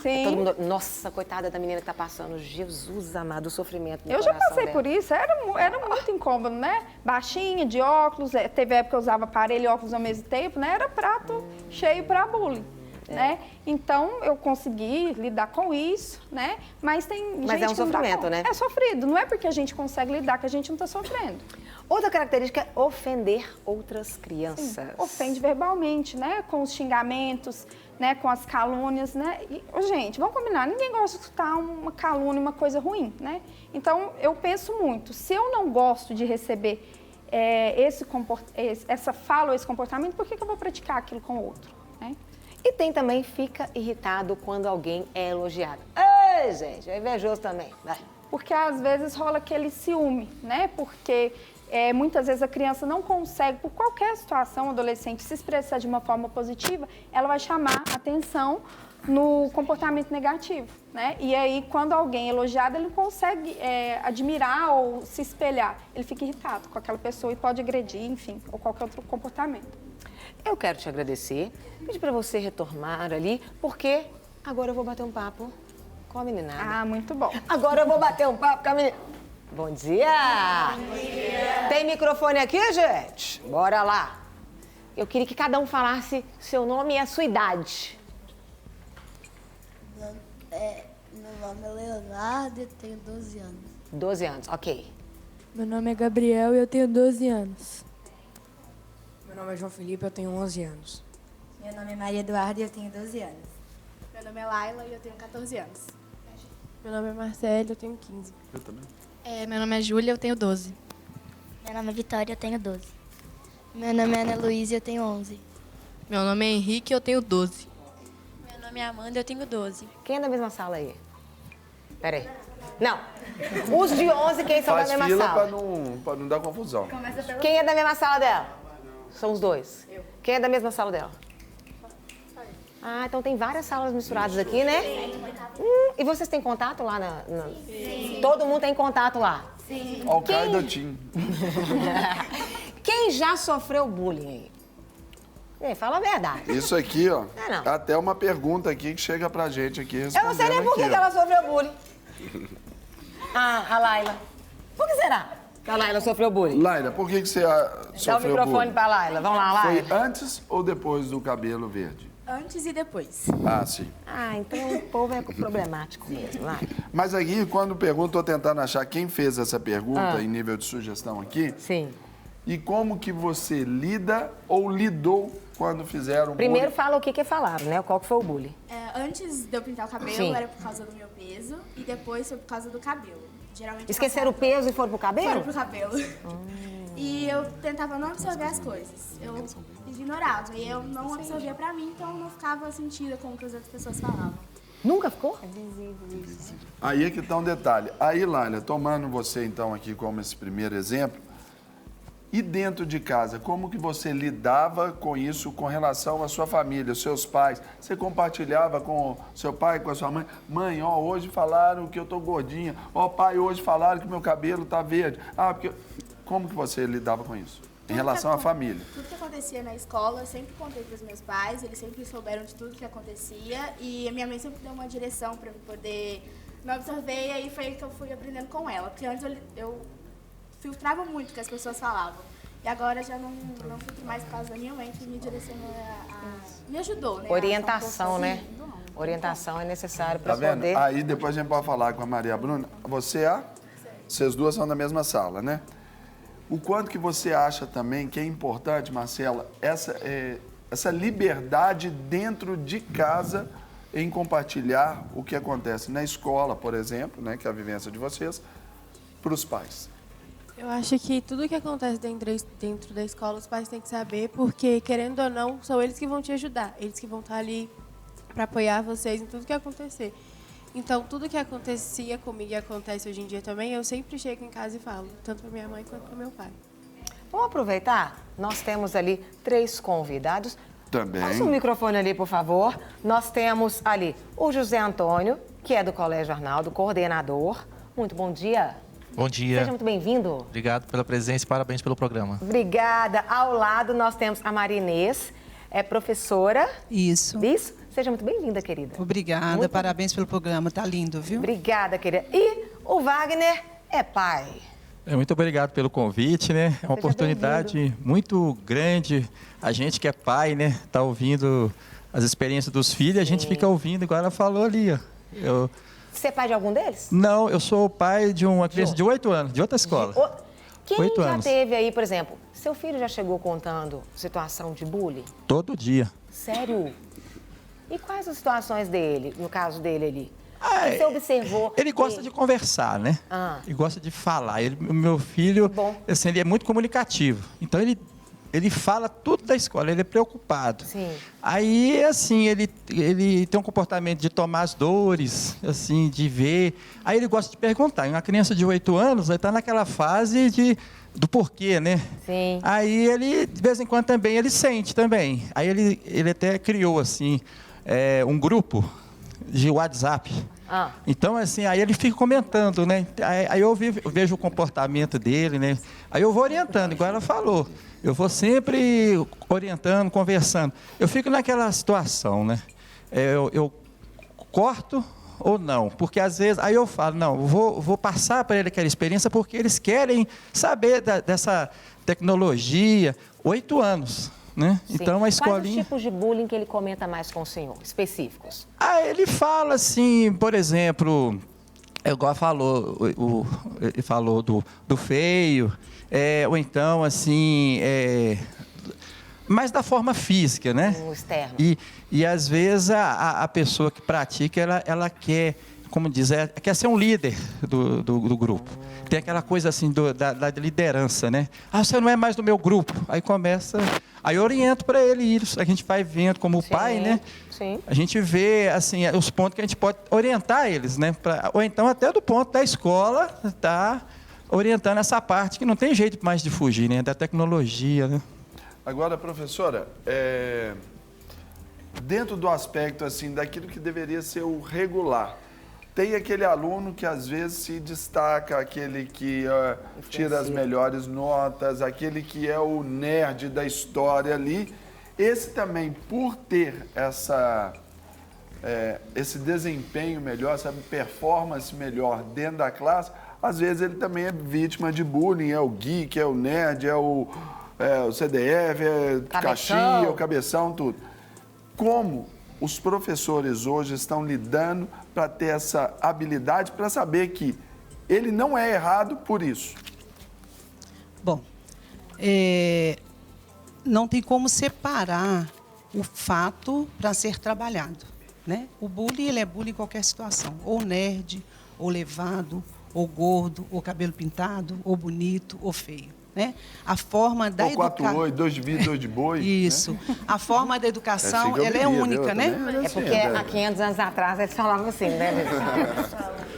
Sim. Todo mundo, nossa, coitada da menina que tá passando. Jesus amado, o sofrimento no Eu já coração passei dela. por isso, era muito incômodo, né? Baixinha, de óculos, teve época que eu usava aparelho e óculos ao mesmo tempo, né? Era prato cheio para bullying, né? Então, eu consegui lidar com isso, né? Mas tem gente Mas é um que não dá sofrimento, conta. né? É sofrido, não é porque a gente consegue lidar que a gente não tá sofrendo. Outra característica é ofender outras crianças. Ofende verbalmente, né? Com os xingamentos, né? Com as calúnias, né? E, gente, vamos combinar, ninguém gosta de escutar uma calúnia, uma coisa ruim, né? Então, eu penso muito, se eu não gosto de receber essa fala ou esse comportamento, por que eu vou praticar aquilo com o outro, né? E tem também, fica irritado quando alguém é elogiado. Ei, gente, é invejoso também. Vai. Porque às vezes rola aquele ciúme, né? Porque muitas vezes a criança não consegue, por qualquer situação, o adolescente se expressar de uma forma positiva, ela vai chamar atenção no comportamento negativo, né? E aí, quando alguém é elogiado, ele não consegue admirar ou se espelhar. Ele fica irritado com aquela pessoa e pode agredir, enfim, ou qualquer outro comportamento. Eu quero te agradecer, pedir para você retornar ali, porque agora eu vou bater um papo com a meninada. Ah, muito bom. Agora eu vou bater um papo com a menina. Bom dia! Bom dia! Tem microfone aqui, gente? Bora lá! Eu queria que cada um falasse seu nome e a sua idade. Meu nome é Leonardo e eu tenho 12 anos. 12 anos, ok. Meu nome é Gabriel e eu tenho 12 anos. Meu nome é João Felipe e eu tenho 11 anos. Meu nome é Maria Eduarda e eu tenho 12 anos. Meu nome é Laila e eu tenho 14 anos. Meu nome é Marcelo e eu tenho 15. Eu também. Meu nome é Júlia e eu tenho 12. Meu nome é Vitória e eu tenho 12. Meu nome é Ana Luísa e eu tenho 11. Meu nome é Henrique e eu tenho 12. Meu nome é Amanda e eu tenho 12. Quem é da mesma sala aí? Pera aí. Não. Os de 11, quem são Faz da mesma fila sala? para não dar confusão. Quem é da mesma sala dela? São os dois. Eu. Quem é da mesma sala dela? Ah, então tem várias salas misturadas aqui, né? E vocês têm contato lá Sim. Todo mundo tem contato lá? Sim. Al-Qaeda Team. Quem já sofreu bullying aí? Fala a verdade. Isso aqui, ó. Não. Até uma pergunta aqui que chega pra gente aqui respondendo. Eu não sei nem por que ela sofreu bullying. A Laila. Por que será que a Laila sofreu bullying? Laila, por que você Dá sofreu o microfone bullying? pra Laila. Vamos lá, Laila. Foi antes ou depois do cabelo verde? Antes e depois. Ah, sim. Ah, então o povo é problemático mesmo, Laila. Mas aqui, quando pergunto, tô tentando achar quem fez essa pergunta em nível de sugestão aqui. Sim. E como que você lida ou lidou quando fizeram Primeiro bullying? fala o que falaram, né? Qual que foi o bullying? Antes de eu pintar o cabelo, Sim. era por causa do meu peso. E depois foi por causa do cabelo. Geralmente Esqueceram o peso e foram pro cabelo? Foram pro cabelo. E eu tentava não absorver as coisas. Eu ignorava. E eu não absorvia pra mim, então eu não ficava sentida com o que as outras pessoas falavam. Nunca ficou? Aí é que tá um detalhe. Aí, Laila, tomando você então aqui como esse primeiro exemplo, e dentro de casa, como que você lidava com isso com relação à sua família, os seus pais? Você compartilhava com seu pai, com a sua mãe? Mãe, ó, hoje falaram que eu tô gordinha. Ó, pai, hoje falaram que meu cabelo tá verde. Ah, porque... como que você lidava com isso? Em relação à família. Tudo que acontecia na escola, eu sempre contei para os meus pais, eles sempre souberam de tudo que acontecia e a minha mãe sempre deu uma direção para eu poder me absorver e aí foi aí que eu fui aprendendo com ela. Porque antes eu filtrava muito o que as pessoas falavam e agora já não filtro mais por causa da minha mãe que me direcionou, me ajudou, né? Orientação, né? Orientação é necessário para Tá vendo? poder... Aí depois a gente pode falar com a Maria Bruna. Vocês duas são da mesma sala, né? O quanto que você acha também que é importante, Marcela, essa liberdade dentro de casa em compartilhar o que acontece na escola, por exemplo, né, que é a vivência de vocês, para os pais? Eu acho que tudo que acontece dentro da escola, os pais têm que saber, porque, querendo ou não, são eles que vão te ajudar. Eles que vão estar ali para apoiar vocês em tudo que acontecer. Então, tudo que acontecia comigo e acontece hoje em dia também, eu sempre chego em casa e falo, tanto para minha mãe quanto para meu pai. Vamos aproveitar? Nós temos ali 3 convidados. Também. Passa o microfone ali, por favor. Nós temos ali o José Antônio, que é do Colégio Arnaldo, coordenador. Muito bom dia. Bom dia. Seja muito bem-vindo. Obrigado pela presença e parabéns pelo programa. Obrigada. Ao lado nós temos a Marinês, é professora. Isso. Isso? Seja muito bem-vinda, querida. Obrigada, parabéns pelo programa, tá lindo, viu? Obrigada, querida. E o Wagner é pai. Muito obrigado pelo convite, né? É uma oportunidade muito grande. A gente que é pai, né? Tá ouvindo as experiências dos filhos, a gente fica ouvindo, igual ela falou ali, ó. Você é pai de algum deles? Não, eu sou pai de uma criança de 8 anos, de outra escola. Quem 8 já anos. teve aí, por exemplo, seu filho já chegou contando situação de bullying? Todo dia. Sério? E quais as situações dele, no caso dele ali? Que você observou? Ele gosta de conversar, né? Ele gosta de falar. O meu filho, assim, ele é muito comunicativo. Então, ele fala tudo da escola, ele é preocupado. Sim. Aí, assim, ele tem um comportamento de tomar as dores, assim, de ver. Aí ele gosta de perguntar. Uma criança de 8 anos, ele está naquela fase do porquê, né? Sim. Aí ele, de vez em quando também, ele sente também. Aí ele até criou, assim, um grupo de WhatsApp. Então, assim, aí ele fica comentando, né? Aí eu vejo o comportamento dele, né? Aí eu vou orientando, igual ela falou. Eu vou sempre orientando, conversando. Eu fico naquela situação, né? Eu corto ou não? Porque às vezes, aí eu falo, não, vou passar para ele aquela experiência porque eles querem saber dessa tecnologia. 8 anos, né? Sim. Então a escolinha... Quais os tipos de bullying que ele comenta mais com o senhor, específicos? Ele fala assim, por exemplo, igual ele falou do feio, ou então assim, mais da forma física, né? O externo. E às vezes a pessoa que pratica, ela quer, como diz, quer ser um líder do grupo. Tem aquela coisa assim da liderança, né? Você não é mais do meu grupo. Aí começa... Aí eu oriento para ele isso. A gente vai vendo como pai, né? Sim. A gente vê, assim, os pontos que a gente pode orientar eles, né? Ou então até do ponto da escola, tá orientando essa parte que não tem jeito mais de fugir, né? Da tecnologia, né? Agora, professora, dentro do aspecto, assim, daquilo que deveria ser o regular, tem aquele aluno que às vezes se destaca, aquele que tira as melhores notas, aquele que é o nerd da história ali. Esse também, por ter esse desempenho melhor, essa performance melhor dentro da classe, às vezes ele também é vítima de bullying, é o geek, é o nerd, é o CDF, é o caixinha, o cabeção, tudo. Como os professores hoje estão lidando para ter essa habilidade, para saber que ele não é errado por isso? Bom, não tem como separar o fato para ser trabalhado, né? O bullying, ele é bullying em qualquer situação, ou nerd, ou levado, ou gordo, ou cabelo pintado, ou bonito, ou feio. Né? A forma da educação... 4 oi, 2 de vidro, 2 de boi. Isso. Né? A forma da educação, ela é única, né? É porque há 500 anos atrás eles falavam assim, né?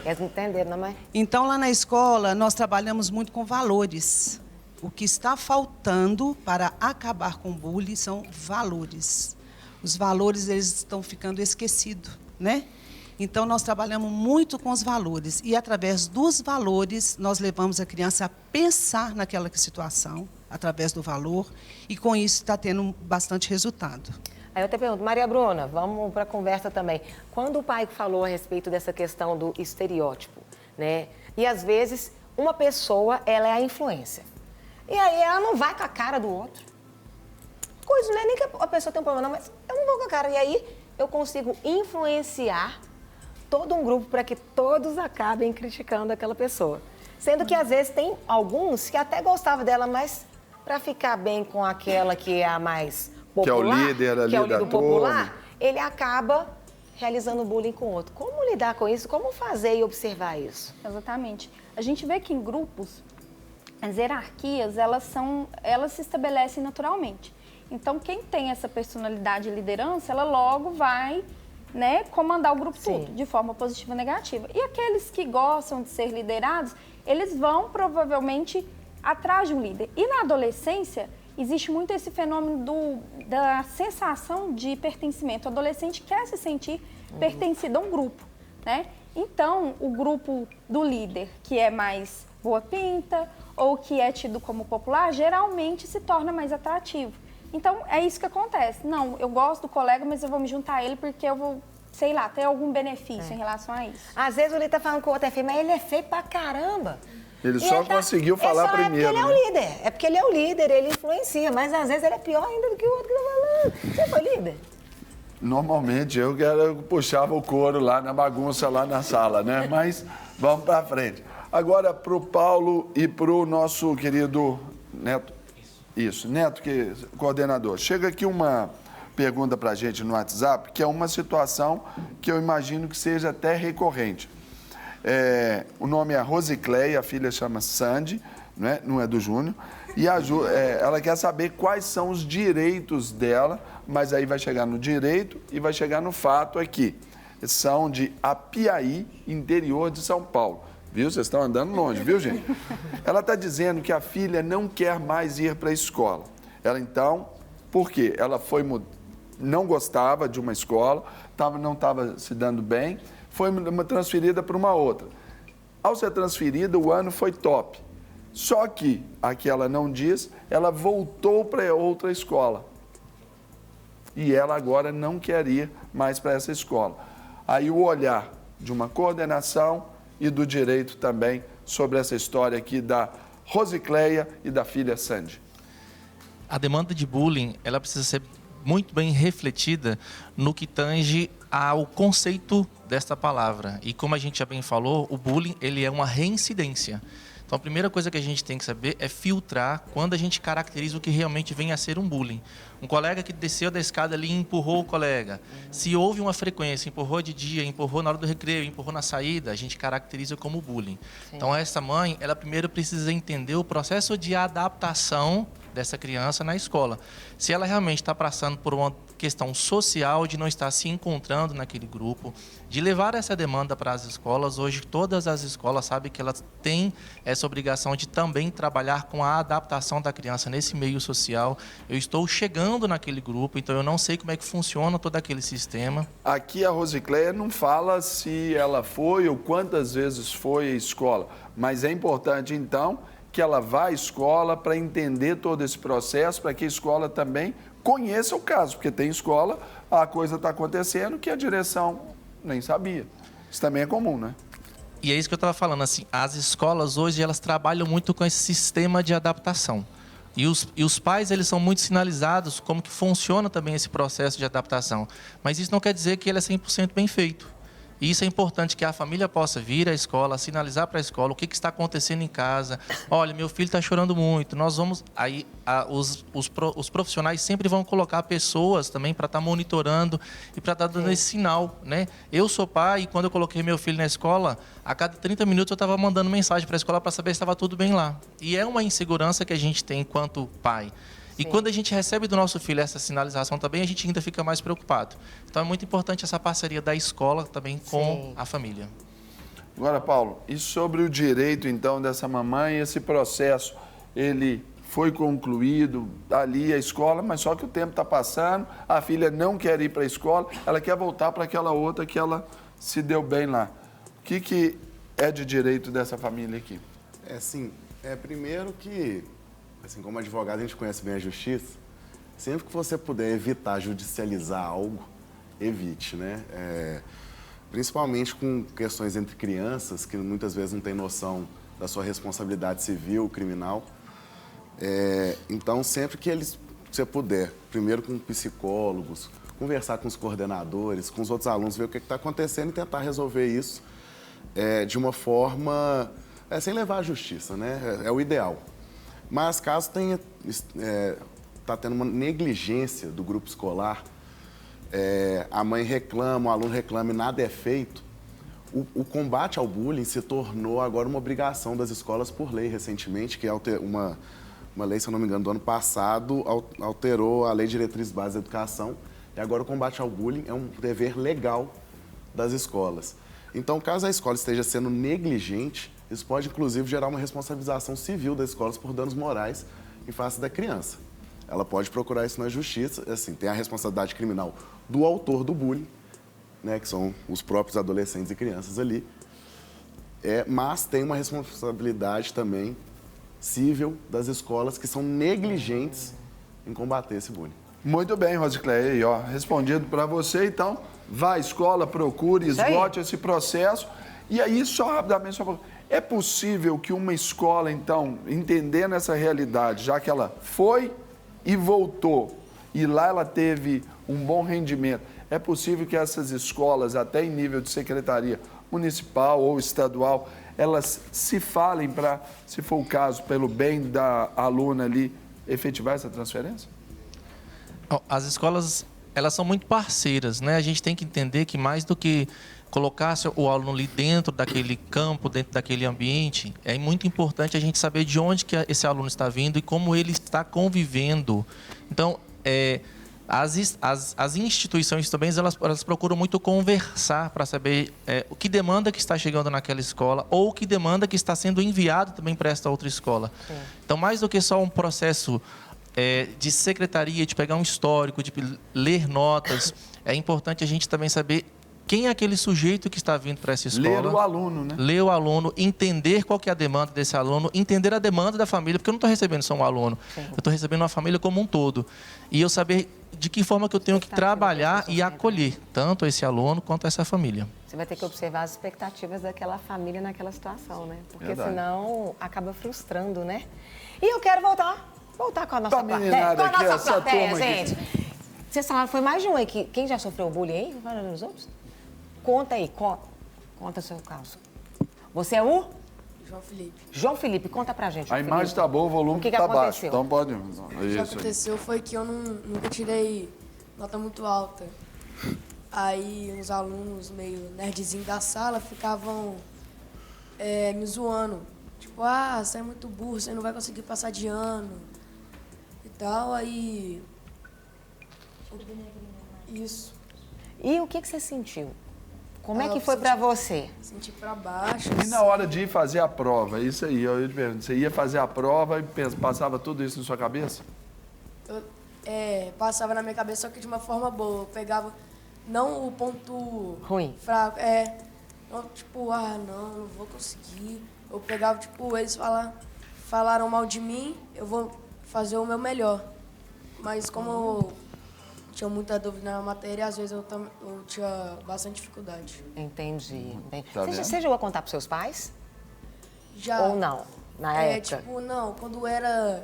Eles não entenderam, não, mãe? Então, lá na escola, nós trabalhamos muito com valores. O que está faltando para acabar com o bullying são valores. Os valores, eles estão ficando esquecidos, né? Então, nós trabalhamos muito com os valores. E, através dos valores, nós levamos a criança a pensar naquela situação, através do valor, e, com isso, está tendo bastante resultado. Aí eu te pergunto, Maria Bruna, vamos para a conversa também. Quando o pai falou a respeito dessa questão do estereótipo, né? E, às vezes, uma pessoa, ela é a influência. E aí, ela não vai com a cara do outro. Coisa, não é nem que a pessoa tem um problema, não, mas eu não vou com a cara. E aí, eu consigo influenciar todo um grupo para que todos acabem criticando aquela pessoa. Sendo que, às vezes, tem alguns que até gostavam dela, mas para ficar bem com aquela que é a mais popular, que é o líder ali, que é o líder da popular, turma, ele acaba realizando bullying com o outro. Como lidar com isso? Como fazer e observar isso? Exatamente. A gente vê que em grupos, as hierarquias, elas se estabelecem naturalmente. Então, quem tem essa personalidade e liderança, ela logo vai, né, comandar o grupo todo, de forma positiva ou negativa. E aqueles que gostam de ser liderados, eles vão provavelmente atrás de um líder. E na adolescência, existe muito esse fenômeno da sensação de pertencimento. O adolescente quer se sentir pertencido a um grupo, né? Então, o grupo do líder, que é mais boa-pinta ou que é tido como popular, geralmente se torna mais atrativo. Então, é isso que acontece. Não, eu gosto do colega, mas eu vou me juntar a ele porque eu vou, sei lá, ter algum benefício em relação a isso. Às vezes o líder tá falando com o outro é feio, mas ele é feio pra caramba. Ele só conseguiu falar primeiro. É porque ele é o líder. É porque ele é o líder, ele influencia. Mas às vezes ele é pior ainda do que o outro que tá falando. Você foi líder? Normalmente eu que puxava o couro lá na bagunça, lá na sala, né? Mas vamos pra frente. Agora pro Paulo e pro nosso querido Neto. Isso, Neto, que é coordenador. Chega aqui uma pergunta pra gente no WhatsApp, que é uma situação que eu imagino que seja até recorrente. O nome é Rosicléia, a filha chama Sandy, né? Não é do Júnior, e ela quer saber quais são os direitos dela, mas aí vai chegar no direito e vai chegar no fato aqui. São de Apiaí, interior de São Paulo. Viu? Vocês estão andando longe, viu, gente? Ela está dizendo que a filha não quer mais ir para a escola. Ela, então, por quê? Ela não gostava de uma escola, não estava se dando bem, foi transferida para uma outra. Ao ser transferida, o ano foi top. Só que, aqui ela não diz, ela voltou para outra escola. E ela agora não quer ir mais para essa escola. Aí o olhar de uma coordenação e do direito também sobre essa história aqui da Rosicléia e da filha Sandy. A demanda de bullying, ela precisa ser muito bem refletida no que tange ao conceito desta palavra. E como a gente já bem falou, o bullying, ele é uma reincidência. Então, a primeira coisa que a gente tem que saber é filtrar quando a gente caracteriza o que realmente vem a ser um bullying. Um colega que desceu da escada ali e empurrou o colega. Se houve uma frequência, empurrou de dia, empurrou na hora do recreio, empurrou na saída, a gente caracteriza como bullying. Sim. Então, essa mãe, ela primeiro precisa entender o processo de adaptação dessa criança na escola. Se ela realmente está passando por uma questão social, de não estar se encontrando naquele grupo, de levar essa demanda para as escolas. Hoje, todas as escolas sabem que elas têm essa obrigação de também trabalhar com a adaptação da criança nesse meio social. Eu estou chegando naquele grupo, então eu não sei como é que funciona todo aquele sistema. Aqui a Rosicléia não fala se ela foi ou quantas vezes foi à escola, mas é importante, então, que ela vá à escola para entender todo esse processo, para que a escola também conheça o caso, porque tem escola, a coisa está acontecendo que a direção nem sabia. Isso também é comum, né? E é isso que eu estava falando, assim, as escolas hoje, elas trabalham muito com esse sistema de adaptação. E os pais, eles são muito sinalizados como que funciona também esse processo de adaptação. Mas isso não quer dizer que ele é 100% bem feito. E isso é importante que a família possa vir à escola, sinalizar para a escola o que está acontecendo em casa. Olha, meu filho está chorando muito. Nós vamos... Aí os profissionais sempre vão colocar pessoas também para estar monitorando e para estar dando esse sinal, né? Eu sou pai e quando eu coloquei meu filho na escola, a cada 30 minutos eu estava mandando mensagem para a escola para saber se estava tudo bem lá. E é uma insegurança que a gente tem enquanto pai. E quando a gente recebe do nosso filho essa sinalização também, a gente ainda fica mais preocupado. Então é muito importante essa parceria da escola também com a família. Agora, Paulo, e sobre o direito, então, dessa mamãe, esse processo, ele foi concluído ali a escola, mas só que o tempo está passando, a filha não quer ir para a escola, ela quer voltar para aquela outra que ela se deu bem lá. O que é de direito dessa família aqui? Primeiro que, assim como advogado, a gente conhece bem a justiça. Sempre que você puder evitar judicializar algo, evite, né? Principalmente com questões entre crianças, que muitas vezes não têm noção da sua responsabilidade civil, criminal. Então, sempre que você puder, primeiro com psicólogos, conversar com os coordenadores, com os outros alunos, ver o que está acontecendo e tentar resolver isso de uma forma sem levar à justiça, né? É o ideal. Mas caso está tendo uma negligência do grupo escolar, a mãe reclama, o aluno reclama e nada é feito, o combate ao bullying se tornou agora uma obrigação das escolas por lei recentemente, que é uma lei, se eu não me engano, do ano passado, alterou a Lei de Diretrizes Básicas da Educação, e agora o combate ao bullying é um dever legal das escolas. Então, caso a escola esteja sendo negligente, isso pode, inclusive, gerar uma responsabilização civil das escolas por danos morais em face da criança. Ela pode procurar isso na justiça, assim, tem a responsabilidade criminal do autor do bullying, né, que são os próprios adolescentes e crianças ali, mas tem uma responsabilidade também civil das escolas que são negligentes em combater esse bullying. Muito bem, Rosicléia, aí, ó, respondido para você, então, vá à escola, procure, esgote esse processo. E aí, só rapidamente, é possível que uma escola, então, entendendo essa realidade, já que ela foi e voltou, e lá ela teve um bom rendimento, é possível que essas escolas, até em nível de secretaria municipal ou estadual, elas se falem para, se for o caso, pelo bem da aluna ali, efetivar essa transferência? As escolas, elas são muito parceiras, né? A gente tem que entender que mais do que colocar o aluno ali dentro daquele campo, dentro daquele ambiente, é muito importante a gente saber de onde que esse aluno está vindo e como ele está convivendo. Então, as instituições também, elas procuram muito conversar para saber o que demanda que está chegando naquela escola ou o que demanda que está sendo enviado também para esta outra escola. Sim. Então, mais do que só um processo de secretaria, de pegar um histórico, de ler notas, é importante a gente também saber quem é aquele sujeito que está vindo para essa escola. Ler o aluno, né? Ler o aluno, entender qual que é a demanda desse aluno, entender a demanda da família, porque eu não estou recebendo só um aluno, eu estou recebendo uma família como um todo. E eu saber de que forma que eu tenho que trabalhar e acolher tanto esse aluno quanto essa família. Você vai ter que observar as expectativas daquela família naquela situação, né? Porque senão acaba frustrando, né? E eu quero voltar com a nossa plateia, gente. Vocês falaram, foi mais de um aqui. Quem já sofreu bullying aí? Vai olhando os outros? Conta aí, conta o seu caso. Você é o? João Felipe. João Felipe, conta pra gente. A imagem tá boa, o volume tá baixo. Então pode... O que aconteceu foi que eu nunca tirei nota muito alta. Aí uns alunos meio nerdzinhos da sala ficavam me zoando. Tipo, você é muito burro, você não vai conseguir passar de ano. E tal, aí... Isso. E o que você sentiu? Como é que foi pra você? Senti pra baixo. E na hora de ir fazer a prova, isso aí, eu te pergunto, você ia fazer a prova e passava tudo isso na sua cabeça? Passava na minha cabeça, só que de uma forma boa. Eu pegava, não o ponto... ruim. Fraco, não, tipo, não vou conseguir. Eu pegava, tipo, eles falaram mal de mim, eu vou fazer o meu melhor. Mas como eu tinha muita dúvida na matéria, às vezes eu tinha bastante dificuldade. Entendi. Você chegou a contar pros seus pais? Já. Ou não? Na época? Tipo, não, quando era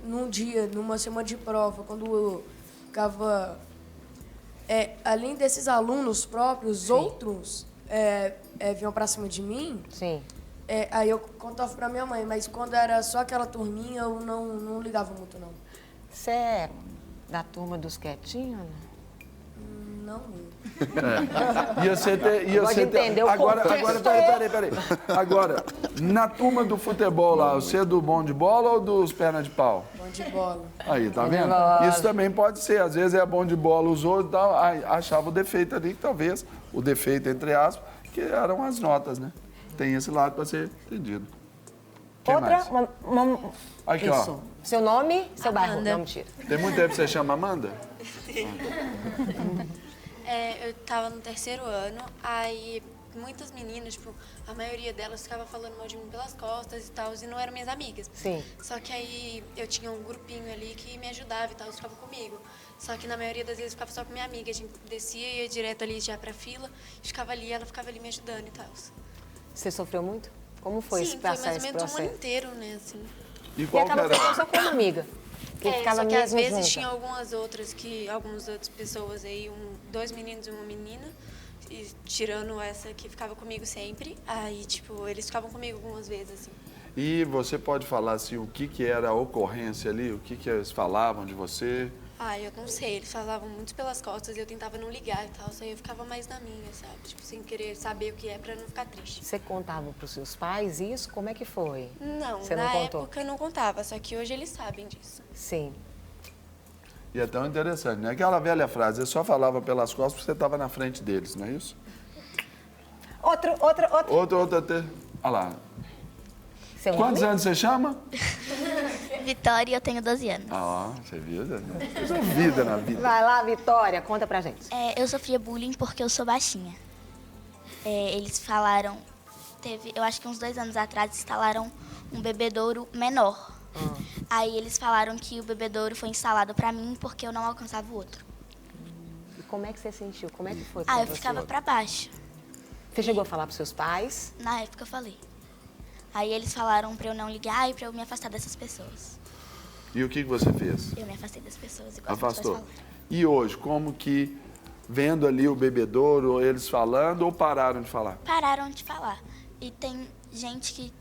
num dia, numa semana de prova, quando eu ficava... além desses alunos próprios, outros vinham pra cima de mim. Sim. Aí eu contava pra minha mãe, mas quando era só aquela turminha, eu não ligava muito, não. Você é da turma dos quietinhos, né? Não. Peraí. Agora, na turma do futebol lá, você é do bom de bola ou dos perna de pau? Bom de bola. Aí, tá vendo? Isso também pode ser. Às vezes é bom de bola, os outros e tal. Achava o defeito ali, que talvez, o defeito, entre aspas, que eram as notas, né? Tem esse lado para ser entendido. Quem outra, aqui, isso. Ó. Seu nome, seu bairro. Não, mentira. Tem muito tempo que você chama Amanda? Eu tava no 3º ano, aí muitas meninas, tipo, a maioria delas ficava falando mal de mim pelas costas e tal, e não eram minhas amigas. Sim. Só que aí eu tinha um grupinho ali que me ajudava e tal, ficava comigo. Só que na maioria das vezes eu ficava só com minha amiga, a gente descia e ia direto ali já pra fila, ficava ali, ela ficava ali me ajudando e tal. Você sofreu muito? Como foi Sim, passar foi mais esse ou menos processo? um ano inteiro, né, assim. E qual que era? Só como amiga. Que ficava só que às mesmo vezes junta. tinha algumas outras pessoas aí, 2 meninos e uma menina, e tirando essa que ficava comigo sempre, aí, tipo, eles ficavam comigo algumas vezes, assim. E você pode falar, assim, o que era a ocorrência ali? O que eles falavam de você? Eu não sei, eles falavam muito pelas costas e eu tentava não ligar e tal, só aí eu ficava mais na minha, sabe? Tipo, sem querer saber o que é pra não ficar triste. Você contava pros seus pais isso? Como é que foi? Não, Você na não contou? época eu não contava, só que hoje eles sabem disso. Sim. E é tão interessante, né? Aquela velha frase, eu só falava pelas costas porque você estava na frente deles, não é isso? Outra. Olha lá. Seu Quantos nome? anos você chama? Vitória e eu tenho 12 anos. Você viu? Fez uma vida na vida. Vai lá, Vitória, conta pra gente. Eu sofria bullying porque eu sou baixinha. Eles falaram, eu acho que uns 2 anos atrás, instalaram um bebedouro menor. Aí eles falaram que o bebedouro foi instalado pra mim porque eu não alcançava o outro. E como é que você sentiu? Como é que foi pra Eu ficava pra baixo. Você chegou a falar pros seus pais? Na época eu falei. Aí eles falaram pra eu não ligar e pra eu me afastar dessas pessoas. E o que você fez? Eu me afastei das pessoas. Igual Afastou. as pessoas falaram. E hoje, como que, vendo ali o bebedouro, eles falando ou pararam de falar? Pararam de falar. E tem gente que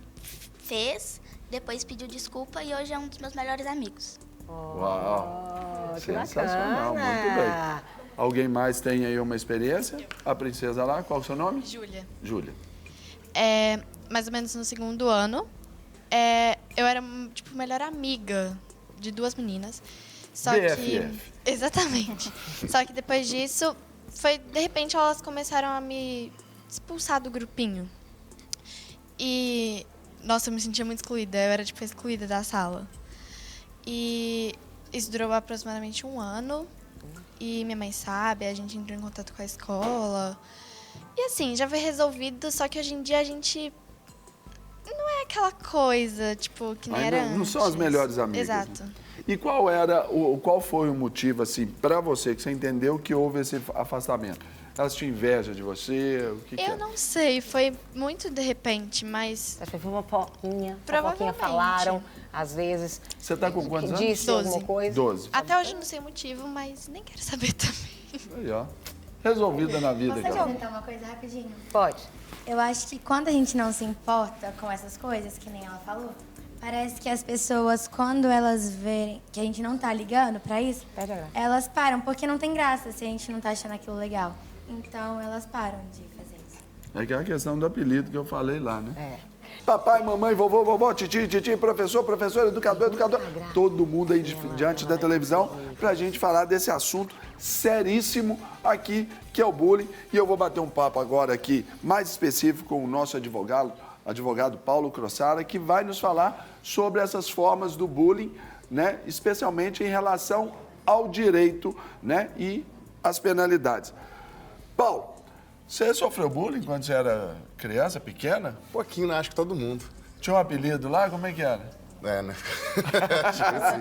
fez, depois pediu desculpa e hoje é um dos meus melhores amigos. Uau! que Sensacional, bacana. muito bem. Alguém mais tem aí uma experiência? A princesa lá, qual é o seu nome? Júlia. Júlia. Mais ou menos no 2º ano, eu era, tipo, melhor amiga de 2 meninas. Só BFF. que... Exatamente. Só que depois disso, de repente, elas começaram a me expulsar do grupinho. E, nossa, eu me sentia muito excluída. Eu era, tipo, excluída da sala. E isso durou aproximadamente 1 ano. E minha mãe sabe, a gente entrou em contato com a escola. E assim, já foi resolvido, só que hoje em dia a gente não é aquela coisa, tipo, que nem era antes. Não são as melhores amigas. Exato. Né? E qual foi o motivo, assim, pra você, que você entendeu que houve esse afastamento? Elas tinham inveja de você? O que Eu não sei, foi muito de repente, mas... Acho que foi uma fofoquinha. Provavelmente. Falaram, às vezes. Você tá com quantos anos? Disse alguma coisa? 12. Até hoje não sei o motivo, mas nem quero saber também. Aí, ó. Resolvida na vida. Posso Cara. comentar uma coisa rapidinho? Pode. Eu acho que quando a gente não se importa com essas coisas, que nem ela falou, parece que as pessoas, quando elas verem que a gente não tá ligando pra isso, elas param, porque não tem graça se a gente não tá achando aquilo legal. Então, elas param de fazer isso. É aquela questão do apelido que eu falei lá, né? Papai, mamãe, vovô, titi, professor, educador. Todo mundo aí diante da televisão pra gente falar desse assunto seríssimo aqui, que é o bullying. E eu vou bater um papo agora aqui, mais específico, com o nosso advogado Paulo Crossara, que vai nos falar sobre essas formas do bullying, né? Especialmente em relação ao direito, né? E as penalidades. Paulo, você sofreu bullying quando você era criança, pequena? Pouquinho, né? Acho que todo mundo. Tinha um apelido lá? Como é que era? Né? Acho que assim.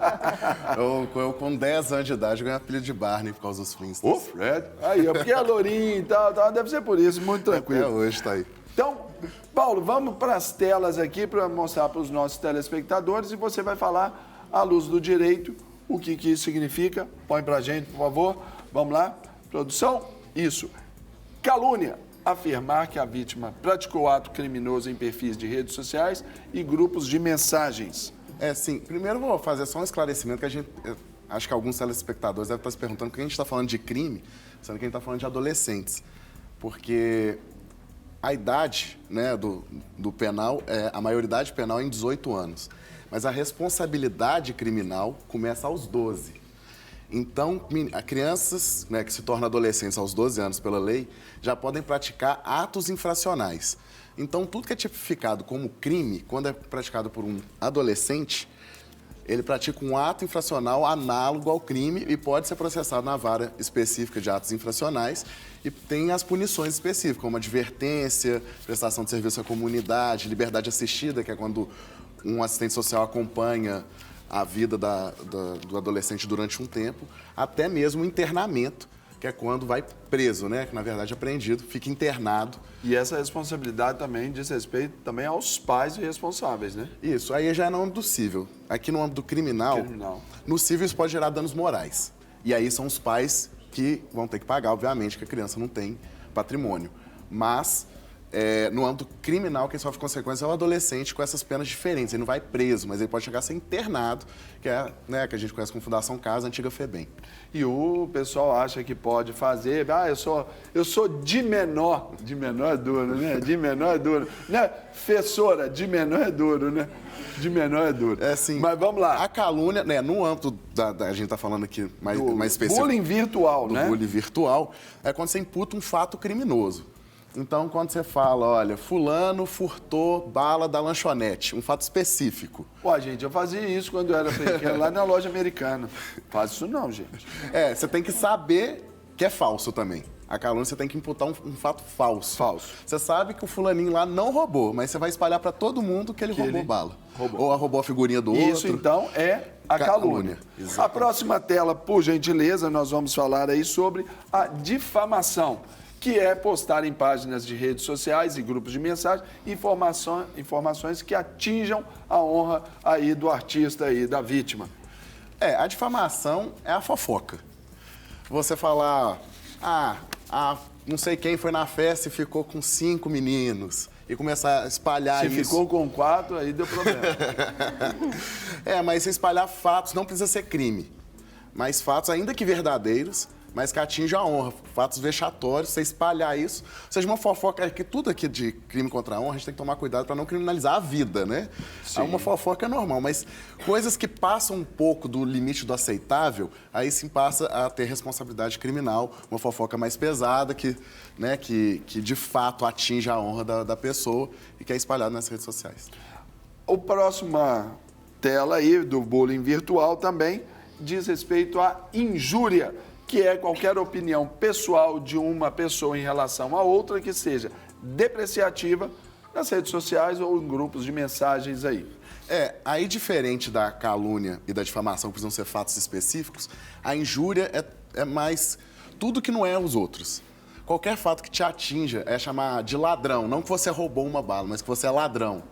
Eu, com 10 anos de idade, ganhei o apelido de Barney por causa dos Flintstones. Ô, Fred. Aí, porque é lourinho e tal, deve ser por isso, muito tranquilo. Até hoje tá aí. Então, Paulo, vamos para as telas aqui para mostrar para os nossos telespectadores e você vai falar, à luz do direito, o que isso significa. Põe pra gente, por favor. Vamos lá. Produção? Isso. Calúnia. Afirmar que a vítima praticou ato criminoso em perfis de redes sociais e grupos de mensagens. Sim. Primeiro vou fazer só um esclarecimento que acho que alguns telespectadores devem estar se perguntando por que a gente está falando de crime, sendo que a gente está falando de adolescentes. Porque a idade, né, do penal, a maioridade penal é em 18 anos. Mas a responsabilidade criminal começa aos 12. Então, crianças, né, que se tornam adolescentes aos 12 anos pela lei, já podem praticar atos infracionais. Então, tudo que é tipificado como crime, quando é praticado por um adolescente, ele pratica um ato infracional análogo ao crime e pode ser processado na vara específica de atos infracionais e tem as punições específicas, como advertência, prestação de serviço à comunidade, liberdade assistida, que é quando um assistente social acompanha a vida do adolescente durante um tempo, até mesmo internamento, que é quando vai preso, né? Que na verdade é apreendido, fica internado. E essa responsabilidade também diz respeito também aos pais responsáveis, né? Isso, aí já é no âmbito do civil. Aqui no âmbito criminal, no civil isso pode gerar danos morais. E aí são os pais que vão ter que pagar, obviamente, que a criança não tem patrimônio. Mas no âmbito criminal, quem sofre consequências é o adolescente com essas penas diferentes. Ele não vai preso, mas ele pode chegar a ser internado, que é, né, que a gente conhece como Fundação Casa, antiga FEBEM. E o pessoal acha que pode fazer, eu sou de menor. De menor é duro, né? De menor é duro. Né? Professora, de menor é duro, né? De menor é duro. É assim. Mas vamos lá. A calúnia, né, no âmbito a gente está falando aqui mais específico. Bullying virtual, né? Bullying virtual, é quando você imputa um fato criminoso. Então, quando você fala, olha, fulano furtou bala da lanchonete, um fato específico. Pô, gente, eu fazia isso quando eu era pequeno, lá na loja americana. Faz isso não, gente. Você tem que saber que é falso também. A calúnia, você tem que imputar um fato falso. Falso. Você sabe que o fulaninho lá não roubou, mas você vai espalhar para todo mundo que ele roubou bala. Ou roubou a figurinha do outro. Isso, então, é a calúnia. A próxima tela, por gentileza, nós vamos falar aí sobre a difamação, que é postar em páginas de redes sociais e grupos de mensagem informações que atinjam a honra aí do artista aí, da vítima. A difamação é a fofoca. Você falar, não sei quem foi na festa e ficou com 5 meninos. E começar a espalhar isso. Se ficou com 4, aí deu problema. Mas você espalhar fatos não precisa ser crime. Mas fatos, ainda que verdadeiros, mas que atinjam a honra, fatos vexatórios, você espalhar isso. Ou seja, uma fofoca, que tudo aqui de crime contra a honra, a gente tem que tomar cuidado para não criminalizar a vida, né? Uma fofoca é normal, mas coisas que passam um pouco do limite do aceitável, aí sim passa a ter responsabilidade criminal, uma fofoca mais pesada, que de fato atinge a honra da pessoa e que é espalhada nas redes sociais. A próxima tela aí do bullying virtual também diz respeito à injúria, que é qualquer opinião pessoal de uma pessoa em relação a outra que seja depreciativa nas redes sociais ou em grupos de mensagens aí. Aí diferente da calúnia e da difamação, que precisam ser fatos específicos, a injúria é mais tudo que não é os outros. Qualquer fato que te atinja é chamar de ladrão, não que você roubou uma bala, mas que você é ladrão,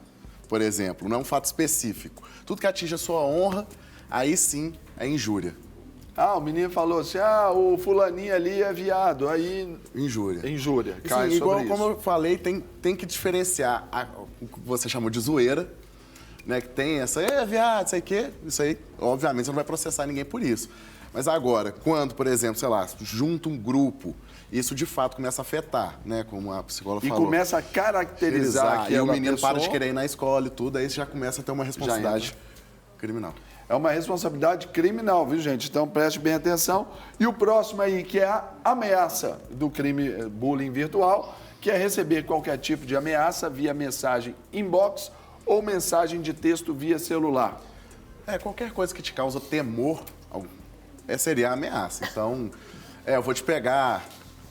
por exemplo, não é um fato específico. Tudo que atinge a sua honra, aí sim é injúria. O menino falou assim, o fulaninho ali é viado, aí... Injúria. Injúria, cai sim, sobre como eu falei, tem que diferenciar o que você chamou de zoeira, né? Que tem essa, viado, sei o quê, isso aí, obviamente você não vai processar ninguém por isso. Mas agora, quando, por exemplo, sei lá, junta um grupo, isso de fato começa a afetar, né? Como a psicóloga falou. E começa a caracterizar aquela e o menino pessoa... para de querer ir na escola e tudo, aí já começa a ter uma responsabilidade criminal. É uma responsabilidade criminal, viu, gente? Então, preste bem atenção. E o próximo aí, que é a ameaça do crime bullying virtual, que é receber qualquer tipo de ameaça via mensagem inbox ou mensagem de texto via celular. Qualquer coisa que te causa temor seria a ameaça. Então, eu vou te pegar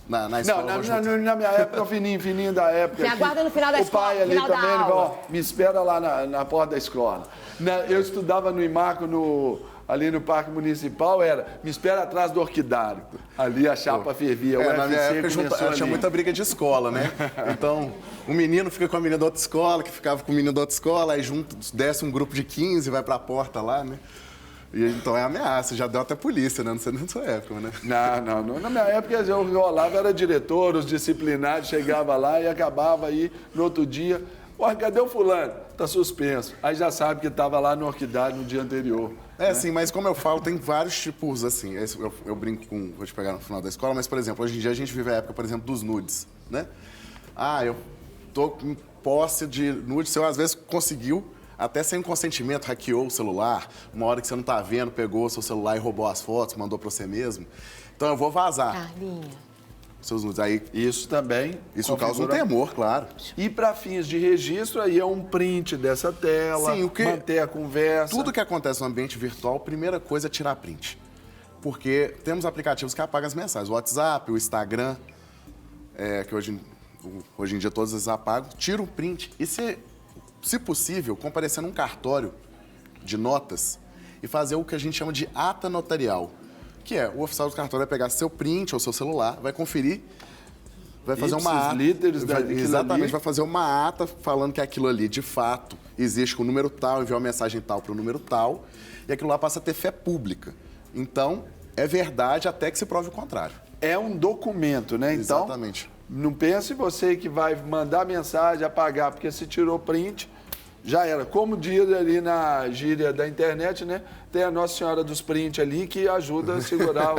na escola. Não, na minha época, o fininho da época. Me aguarda no final da escola. O pai ali também, ele falou, me espera lá na porta da escola. Eu estudava no IMACO, ali no Parque Municipal, me espera atrás do orquidário. Ali a chapa fervia. Na minha época tinha muita briga de escola, né? Então, um menino fica com a menina da outra escola, que ficava com o menino da outra escola, aí desce um grupo de 15, vai pra porta lá, né? E então é ameaça, já deu até polícia, né? Não sei na sua época, né? Não. Na minha época, eu rolava, era diretor, os disciplinados, chegava lá e acabava aí no outro dia. Cadê o fulano? Tá suspenso. Aí já sabe que estava lá no orquidário no dia anterior. Sim, mas como eu falo, tem vários tipos, assim, eu brinco com, vou te pegar no final da escola, mas, por exemplo, hoje em dia a gente vive a época, por exemplo, dos nudes, né? Eu tô com posse de nudes, você às vezes conseguiu, até sem consentimento, hackeou o celular, uma hora que você não tá vendo, pegou o seu celular e roubou as fotos, mandou pra você mesmo. Então eu vou vazar. Carlinha, seus nudes. Aí, isso também... Isso causa um temor, claro. E para fins de registro, aí é um print dessa tela, Sim, manter a conversa. Tudo que acontece no ambiente virtual, a primeira coisa é tirar print. Porque temos aplicativos que apagam as mensagens. O WhatsApp, o Instagram, que hoje em dia todos eles apagam. Tira o print e, se possível, comparecer num cartório de notas e fazer o que a gente chama de ata notarial. Que é, o oficial do cartório vai pegar seu print ou seu celular, vai conferir, vai fazer uma ata. Exatamente, vai fazer uma ata falando que aquilo ali, de fato, existe com o número tal, enviou uma mensagem tal para o número tal, e aquilo lá passa a ter fé pública. Então, é verdade até que se prove o contrário. É um documento, né? Então, exatamente. Não pense você que vai mandar mensagem, apagar, porque se tirou print, já era. Como diz ali na gíria da internet, né? Tem a Nossa Senhora dos Print ali que ajuda a segurar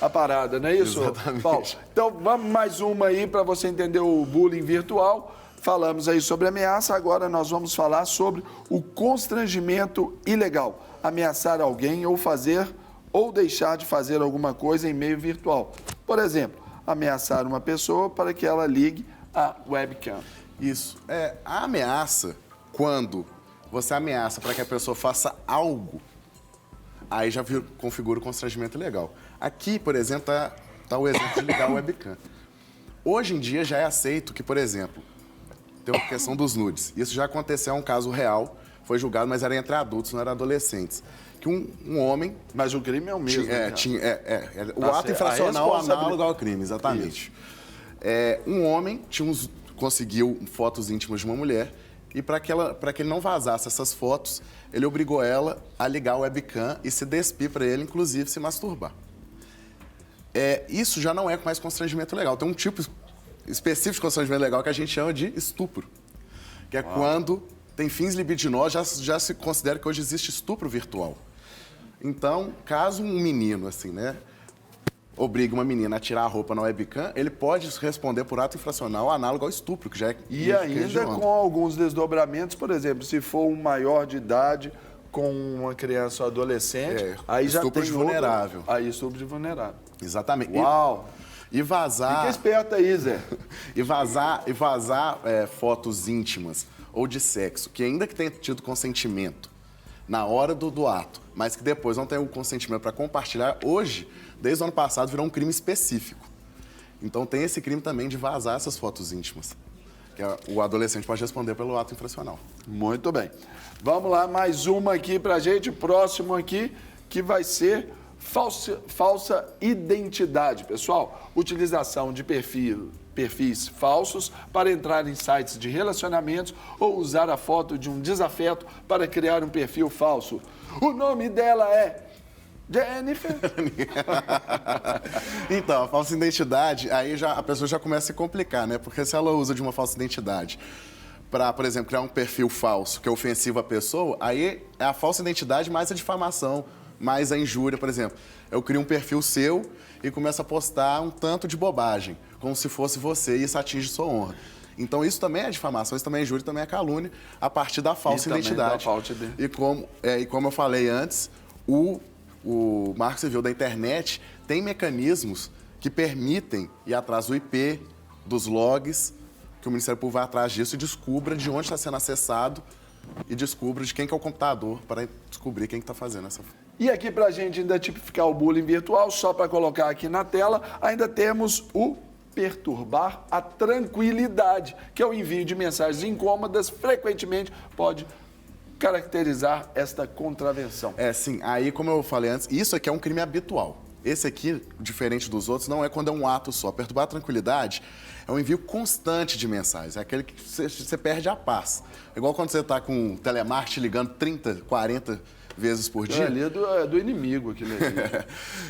a parada, não é isso, exatamente. Paulo? Então, vamos mais uma aí para você entender o bullying virtual. Falamos aí sobre ameaça, agora nós vamos falar sobre o constrangimento ilegal. Ameaçar alguém ou fazer ou deixar de fazer alguma coisa em meio virtual. Por exemplo, ameaçar uma pessoa para que ela ligue a webcam. Isso. A ameaça, quando você ameaça para que a pessoa faça algo, aí já configura o constrangimento ilegal. Aqui, por exemplo, tá o exemplo de ligar a webcam. Hoje em dia já é aceito que, por exemplo, tem uma questão dos nudes. Isso já aconteceu, é um caso real, foi julgado, mas era entre adultos, não era adolescentes. Que um homem... Mas o crime é o mesmo. O ato infracional análogo ao crime, exatamente. Um homem conseguiu fotos íntimas de uma mulher e para que ele não vazasse essas fotos, ele obrigou ela a ligar o webcam e se despir para ele, inclusive se masturbar. Isso já não é mais constrangimento legal. Tem um tipo específico de constrangimento legal que a gente chama de estupro, que é quando tem fins libidinosos, já se considera que hoje existe estupro virtual. Então, caso um menino, assim, né, obrigue uma menina a tirar a roupa na webcam, ele pode responder por ato infracional análogo ao estupro, que já é... E ainda com alguns desdobramentos, por exemplo, se for um maior de idade com uma criança ou adolescente, aí já tem estupro de vulnerável. Aí estupro de vulnerável. Exatamente. Uau! E vazar... Fica esperto aí, Zé. E vazar fotos íntimas ou de sexo, que ainda que tenha tido consentimento na hora do ato, mas que depois não tem o consentimento para compartilhar, hoje, desde o ano passado, virou um crime específico. Então tem esse crime também de vazar essas fotos íntimas, que o adolescente pode responder pelo ato infracional. Muito bem. Vamos lá, mais uma aqui pra gente, próximo aqui, que vai ser falsa identidade. Pessoal, utilização de perfis falsos para entrar em sites de relacionamentos ou usar a foto de um desafeto para criar um perfil falso. O nome dela é Jennifer. Então, a falsa identidade, aí a pessoa já começa a se complicar, né? Porque se ela usa de uma falsa identidade para, por exemplo, criar um perfil falso que é ofensivo à pessoa, aí é a falsa identidade mais a difamação, mais a injúria, por exemplo. Eu crio um perfil seu e começo a postar um tanto de bobagem, como se fosse você, e isso atinge sua honra. Então, isso também é difamação, isso também é injúria, também é calúnia, a partir da falsa identidade. E como eu falei antes, o Marco Civil da Internet tem mecanismos que permitem ir atrás do IP, dos logs, que o Ministério Público vai atrás disso e descubra de onde está sendo acessado e descubra de quem que é o computador para descobrir quem está fazendo essa... E aqui, para a gente ainda tipificar o bullying virtual, só para colocar aqui na tela, ainda temos o perturbar a tranquilidade, que é o envio de mensagens incômodas, frequentemente pode caracterizar esta contravenção. Sim. Aí, como eu falei antes, isso aqui é um crime habitual. Esse aqui, diferente dos outros, não é quando é um ato só. Perturbar a tranquilidade é um envio constante de mensagens. É aquele que você perde a paz. É igual quando você está com o telemarketing ligando 30, 40 vezes por dia. Ali é do inimigo aquilo ali.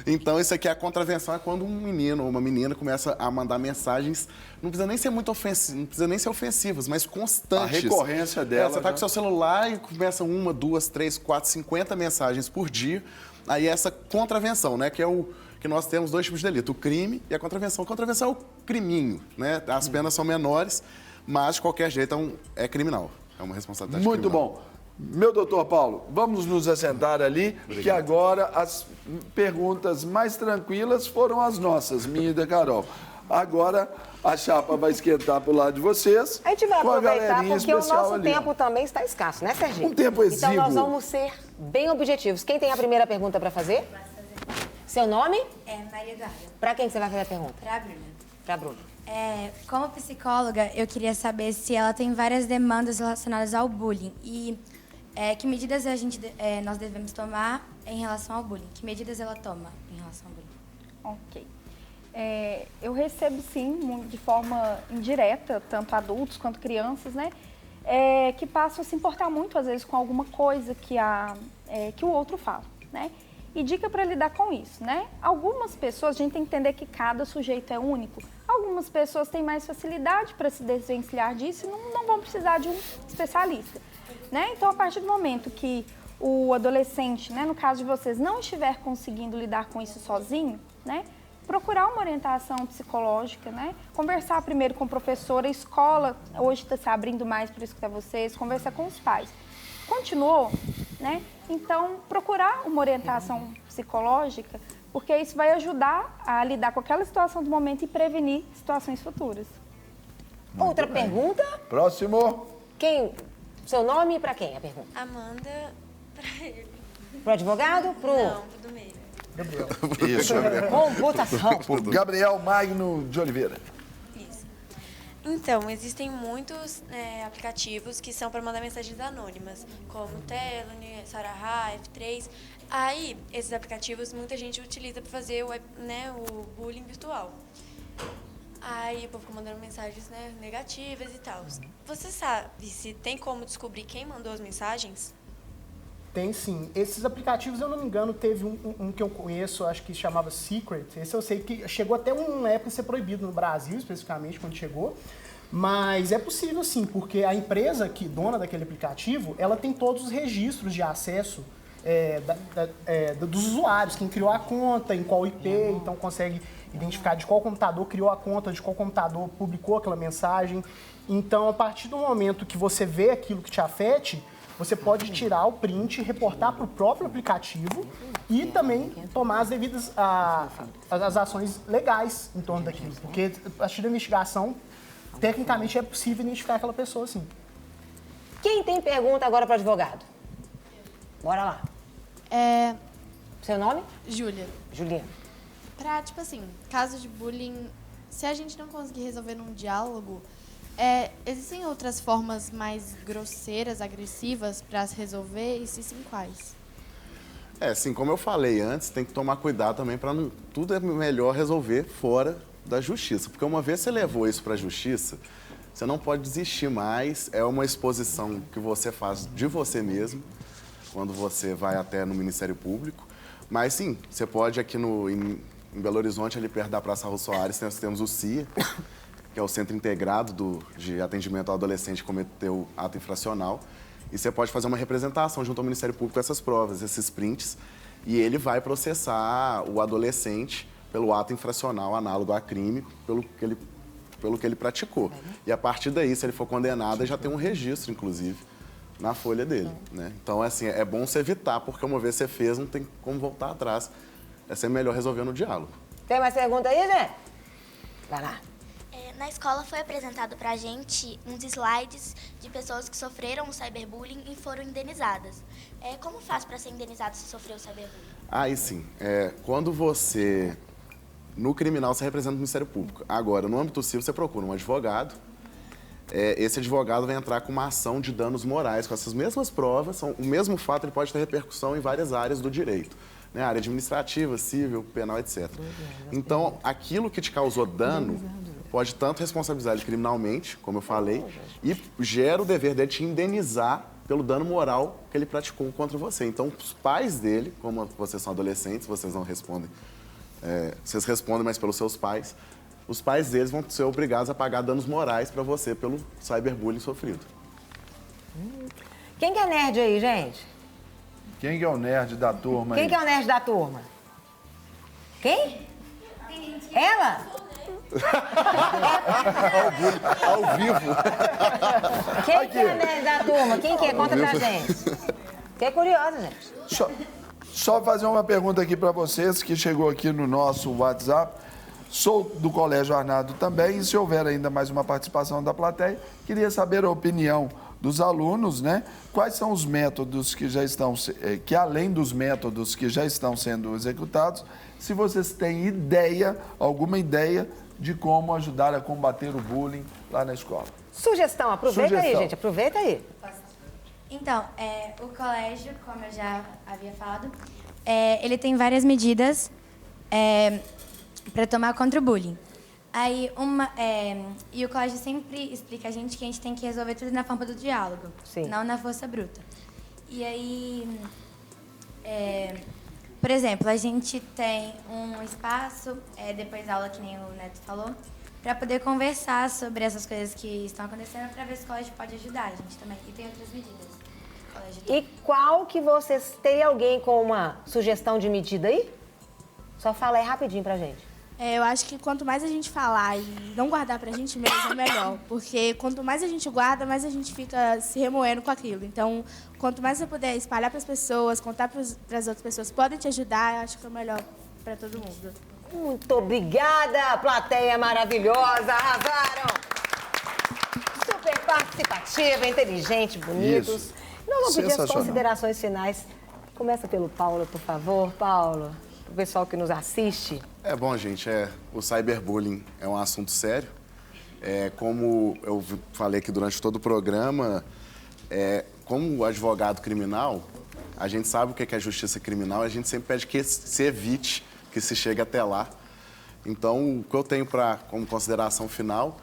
Então, isso aqui é a contravenção, é quando um menino ou uma menina começa a mandar mensagens, não precisa nem ser muito ofensivas, não precisa nem ser ofensivas, mas constantes. A recorrência dela. Você está com seu celular e começa 1, 2, 3, 4, 50 mensagens por dia. Aí essa contravenção, né, que é o que nós temos dois tipos de delito, o crime e a contravenção. A contravenção é o criminho, né? As penas são menores, mas de qualquer jeito é criminal. É uma responsabilidade criminal. Muito bom. Meu doutor Paulo, vamos nos assentar ali, que agora as perguntas mais tranquilas foram as nossas, minha e da Carol. Agora a chapa vai esquentar pro lado de vocês. A gente vai com a aproveitar galerinha porque o especial nosso ali, ó. tempo também está escasso, né, Serginho? Um tempo exíguo. Então nós vamos ser bem objetivos. Quem tem a primeira pergunta para fazer? Seu nome? Maria Eduarda. Para quem que você vai fazer a pergunta? Para a Bruna. Para a Bruna. Como psicóloga, eu queria saber se ela tem várias demandas relacionadas ao bullying e que medidas nós devemos tomar em relação ao bullying. Que medidas ela toma em relação ao bullying? Ok. Eu recebo, sim, de forma indireta, tanto adultos quanto crianças, né? Que passam a se importar muito, às vezes, com alguma coisa que o outro fala, né? E dica para lidar com isso, né? Algumas pessoas, a gente tem que entender que cada sujeito é único. Algumas pessoas têm mais facilidade para se desvencilhar disso e não vão precisar de um especialista, né? Então, a partir do momento que o adolescente, né, no caso de vocês, não estiver conseguindo lidar com isso sozinho, né? Procurar uma orientação psicológica, né? Conversar primeiro com o professor, a escola hoje está se abrindo mais para escutar vocês, conversar com os pais. Continuou, né? Então, procurar uma orientação psicológica, porque isso vai ajudar a lidar com aquela situação do momento e prevenir situações futuras. Outra pergunta? Próximo. Quem? Seu nome e para quem a pergunta? Amanda, para ele. Pro advogado? Não, pro do meio. Gabriel. Isso, Gabriel. Computação. Gabriel Magno de Oliveira. Isso. Então, existem muitos aplicativos que são para mandar mensagens anônimas, como Telone, Sarah, F3. Aí, esses aplicativos, muita gente utiliza para fazer o bullying virtual. Aí o povo fica mandando mensagens negativas e tal. Você sabe se tem como descobrir quem mandou as mensagens? Tem sim. Esses aplicativos, eu não me engano, teve um que eu conheço, acho que chamava Secret. Esse eu sei que chegou até uma época a ser proibido no Brasil, especificamente, quando chegou. Mas é possível sim, porque a empresa dona daquele aplicativo, ela tem todos os registros de acesso dos usuários, quem criou a conta, em qual IP, então consegue identificar de qual computador criou a conta, de qual computador publicou aquela mensagem. Então, a partir do momento que você vê aquilo que te afete, você pode tirar o print, reportar para o próprio aplicativo e também tomar as devidas as ações legais em torno daquilo. Porque, a partir da investigação, tecnicamente é possível identificar aquela pessoa, sim. Quem tem pergunta agora para o advogado? Bora lá. Seu nome? Júlia. Juliana. Pra, tipo assim, caso de bullying, se a gente não conseguir resolver num diálogo, existem outras formas mais grosseiras, agressivas para se resolver e se sim, quais? Assim, como eu falei antes, tem que tomar cuidado também para não... Tudo é melhor resolver fora da justiça, porque uma vez você levou isso para a justiça, você não pode desistir mais, é uma exposição que você faz de você mesmo, quando você vai até no Ministério Público, mas sim, você pode aqui em Belo Horizonte, ali perto da Praça Raul Soares, nós temos o CIA, que é o Centro Integrado de Atendimento ao Adolescente que cometeu ato infracional. E você pode fazer uma representação junto ao Ministério Público com essas provas, esses prints, e ele vai processar o adolescente pelo ato infracional análogo a crime, pelo que ele praticou. E a partir daí, se ele for condenado, já tem um registro, inclusive, na folha dele, né? Então, assim, é bom você evitar, porque uma vez você fez, não tem como voltar atrás. É sempre melhor resolver no diálogo. Tem mais pergunta aí, Zé? Vai lá. Na escola foi apresentado pra gente uns slides de pessoas que sofreram o cyberbullying e foram indenizadas. Como faz para ser indenizado se sofreu o cyberbullying? Aí sim, quando você... No criminal, você representa o Ministério Público. Agora, no âmbito civil, você procura um advogado. Esse advogado vai entrar com uma ação de danos morais, com essas mesmas provas. O mesmo fato ele pode ter repercussão em várias áreas do direito. Né? Área administrativa, civil, penal, etc. Então, aquilo que te causou dano pode tanto responsabilizar ele criminalmente, como eu falei, e gera o dever dele te indenizar pelo dano moral que ele praticou contra você. Então, os pais dele, como vocês são adolescentes, vocês não respondem, vocês respondem, mas pelos seus pais, os pais deles vão ser obrigados a pagar danos morais para você pelo cyberbullying sofrido. Quem que é nerd aí, gente? Quem que é o nerd da turma aí? Quem que é o nerd da turma? Quem? Ela? Ao vivo. Quem que é o nerd da turma? Quem que é? Conta pra gente. Fiquei curiosa, gente. Só fazer uma pergunta aqui para vocês, que chegou aqui no nosso WhatsApp. Sou do Colégio Arnaldo também, e se houver ainda mais uma participação da plateia, queria saber a opinião dos alunos, né? Quais são os métodos que já estão, que além dos métodos que já estão sendo executados, se vocês têm alguma ideia de como ajudar a combater o bullying lá na escola. Sugestão, aproveita aí, gente, aproveita aí. Então, o colégio, como eu já havia falado, ele tem várias medidas para tomar contra o bullying. Aí, e o colégio sempre explica a gente que a gente tem que resolver tudo na forma do diálogo, não na força bruta. E aí, por exemplo, a gente tem um espaço, depois da aula, que nem o Neto falou, para poder conversar sobre essas coisas que estão acontecendo, para ver se o colégio pode ajudar a gente também. E tem outras medidas. E qual que vocês... Tem alguém com uma sugestão de medida aí? Só fala aí rapidinho pra gente. Eu acho que quanto mais a gente falar e não guardar pra gente mesmo, é melhor. Porque quanto mais a gente guarda, mais a gente fica se remoendo com aquilo. Então, quanto mais você puder espalhar pras pessoas, contar pras outras pessoas que podem te ajudar, eu acho que é o melhor pra todo mundo. Muito obrigada, plateia maravilhosa, arrasaram! Super participativa, inteligente, bonitos. Isso. Não vou pedir as considerações finais. Começa pelo Paulo, por favor. Paulo, o pessoal que nos assiste. Bom, gente, o cyberbullying é um assunto sério. Como eu falei aqui durante todo o programa, como advogado criminal, a gente sabe o que é justiça criminal, a gente sempre pede que se evite que se chegue até lá. Então, o que eu tenho como consideração final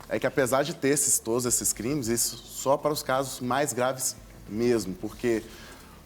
é que, apesar de ter todos esses crimes, isso só para os casos mais graves mesmo, porque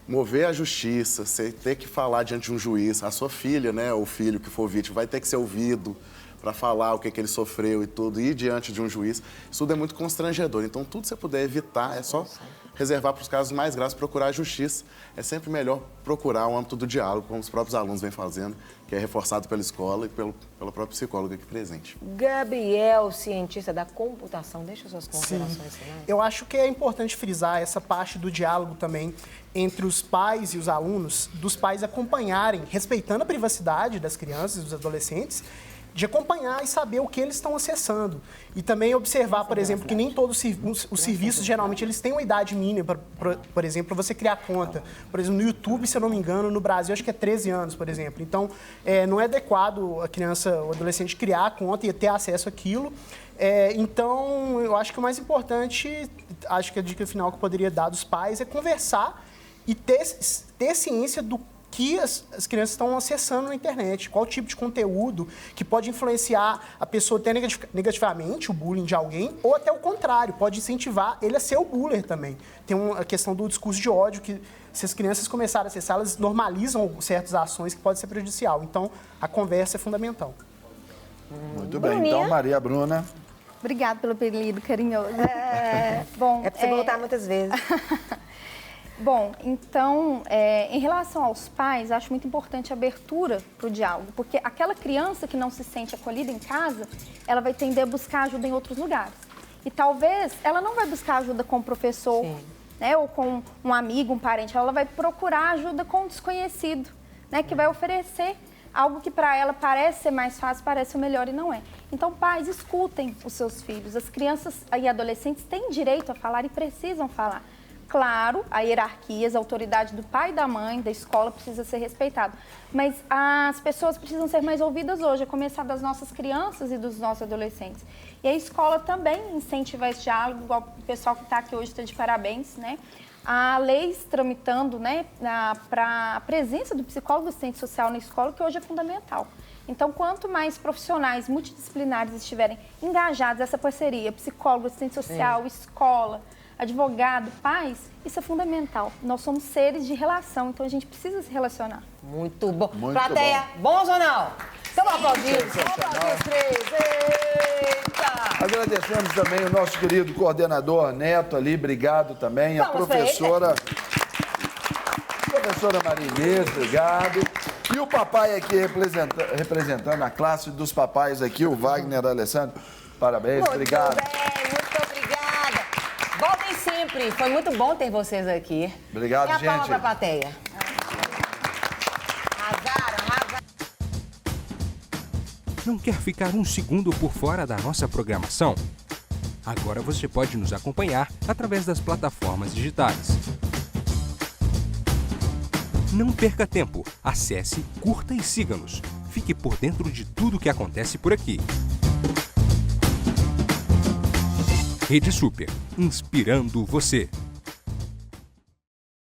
mover a justiça, você ter que falar diante de um juiz, a sua filha, né, ou filho que for vítima, vai ter que ser ouvido para falar o que ele sofreu e tudo, ir diante de um juiz, isso tudo é muito constrangedor. Então, tudo que você puder evitar, é só reservar para os casos mais graves, procurar a justiça. É sempre melhor procurar o âmbito do diálogo, como os próprios alunos vêm fazendo, que é reforçado pela escola e pelo próprio psicólogo aqui presente. Gabriel, cientista da computação, deixa suas considerações finais. Eu acho que é importante frisar essa parte do diálogo também entre os pais e os alunos, dos pais acompanharem, respeitando a privacidade das crianças e dos adolescentes, de acompanhar e saber o que eles estão acessando. E também observar, por exemplo, que nem todos os serviços, geralmente, eles têm uma idade mínima, por exemplo, para você criar conta. Por exemplo, no YouTube, se eu não me engano, no Brasil, acho que é 13 anos, por exemplo. Então, não é adequado a criança ou adolescente criar a conta e ter acesso àquilo. Então, eu acho que o mais importante, acho que a dica final que eu poderia dar dos pais é conversar e ter ciência do que as crianças estão acessando na internet, qual tipo de conteúdo que pode influenciar a pessoa até negativamente o bullying de alguém, ou até o contrário, pode incentivar ele a ser o buller também. Tem a questão do discurso de ódio, que se as crianças começarem a acessar, elas normalizam certas ações que podem ser prejudicial. Então, a conversa é fundamental. Muito bem. Então, Maria Bruna. Obrigada pelo apelido carinhoso. Bom, para você voltar muitas vezes. Bom, então, em relação aos pais, acho muito importante a abertura para o diálogo, porque aquela criança que não se sente acolhida em casa, ela vai tender a buscar ajuda em outros lugares. E talvez ela não vai buscar ajuda com o professor, né, ou com um amigo, um parente, ela vai procurar ajuda com um desconhecido, né, que vai oferecer algo que para ela parece ser mais fácil, parece o melhor e não é. Então, pais, escutem os seus filhos. As crianças e adolescentes têm direito a falar e precisam falar. Claro, a hierarquia, a autoridade do pai e da mãe, da escola, precisa ser respeitada. Mas as pessoas precisam ser mais ouvidas hoje, a começar das nossas crianças e dos nossos adolescentes. E a escola também incentiva esse diálogo, igual o pessoal que está aqui hoje está de parabéns, né? Há leis tramitando, né, para a presença do psicólogo assistente social na escola, que hoje é fundamental. Então, quanto mais profissionais multidisciplinares estiverem engajados nessa parceria, psicólogo, assistente social, escola, advogado, pais, isso é fundamental. Nós somos seres de relação, então a gente precisa se relacionar. Muito bom. Muito plateia, bons ou não? Então, vamos aplaudir os três. Eita! Agradecemos também o nosso querido coordenador Neto ali, obrigado também. A professora Maria Inês, obrigado. E o papai aqui representando a classe dos papais aqui, o Wagner Alessandro. Parabéns, obrigado. Muito obrigada. Voltem sempre, foi muito bom ter vocês aqui. Obrigado, gente. E a palma para a plateia. Não quer ficar um segundo por fora da nossa programação? Agora você pode nos acompanhar através das plataformas digitais. Não perca tempo. Acesse, curta e siga-nos. Fique por dentro de tudo o que acontece por aqui. Rede Super, inspirando você.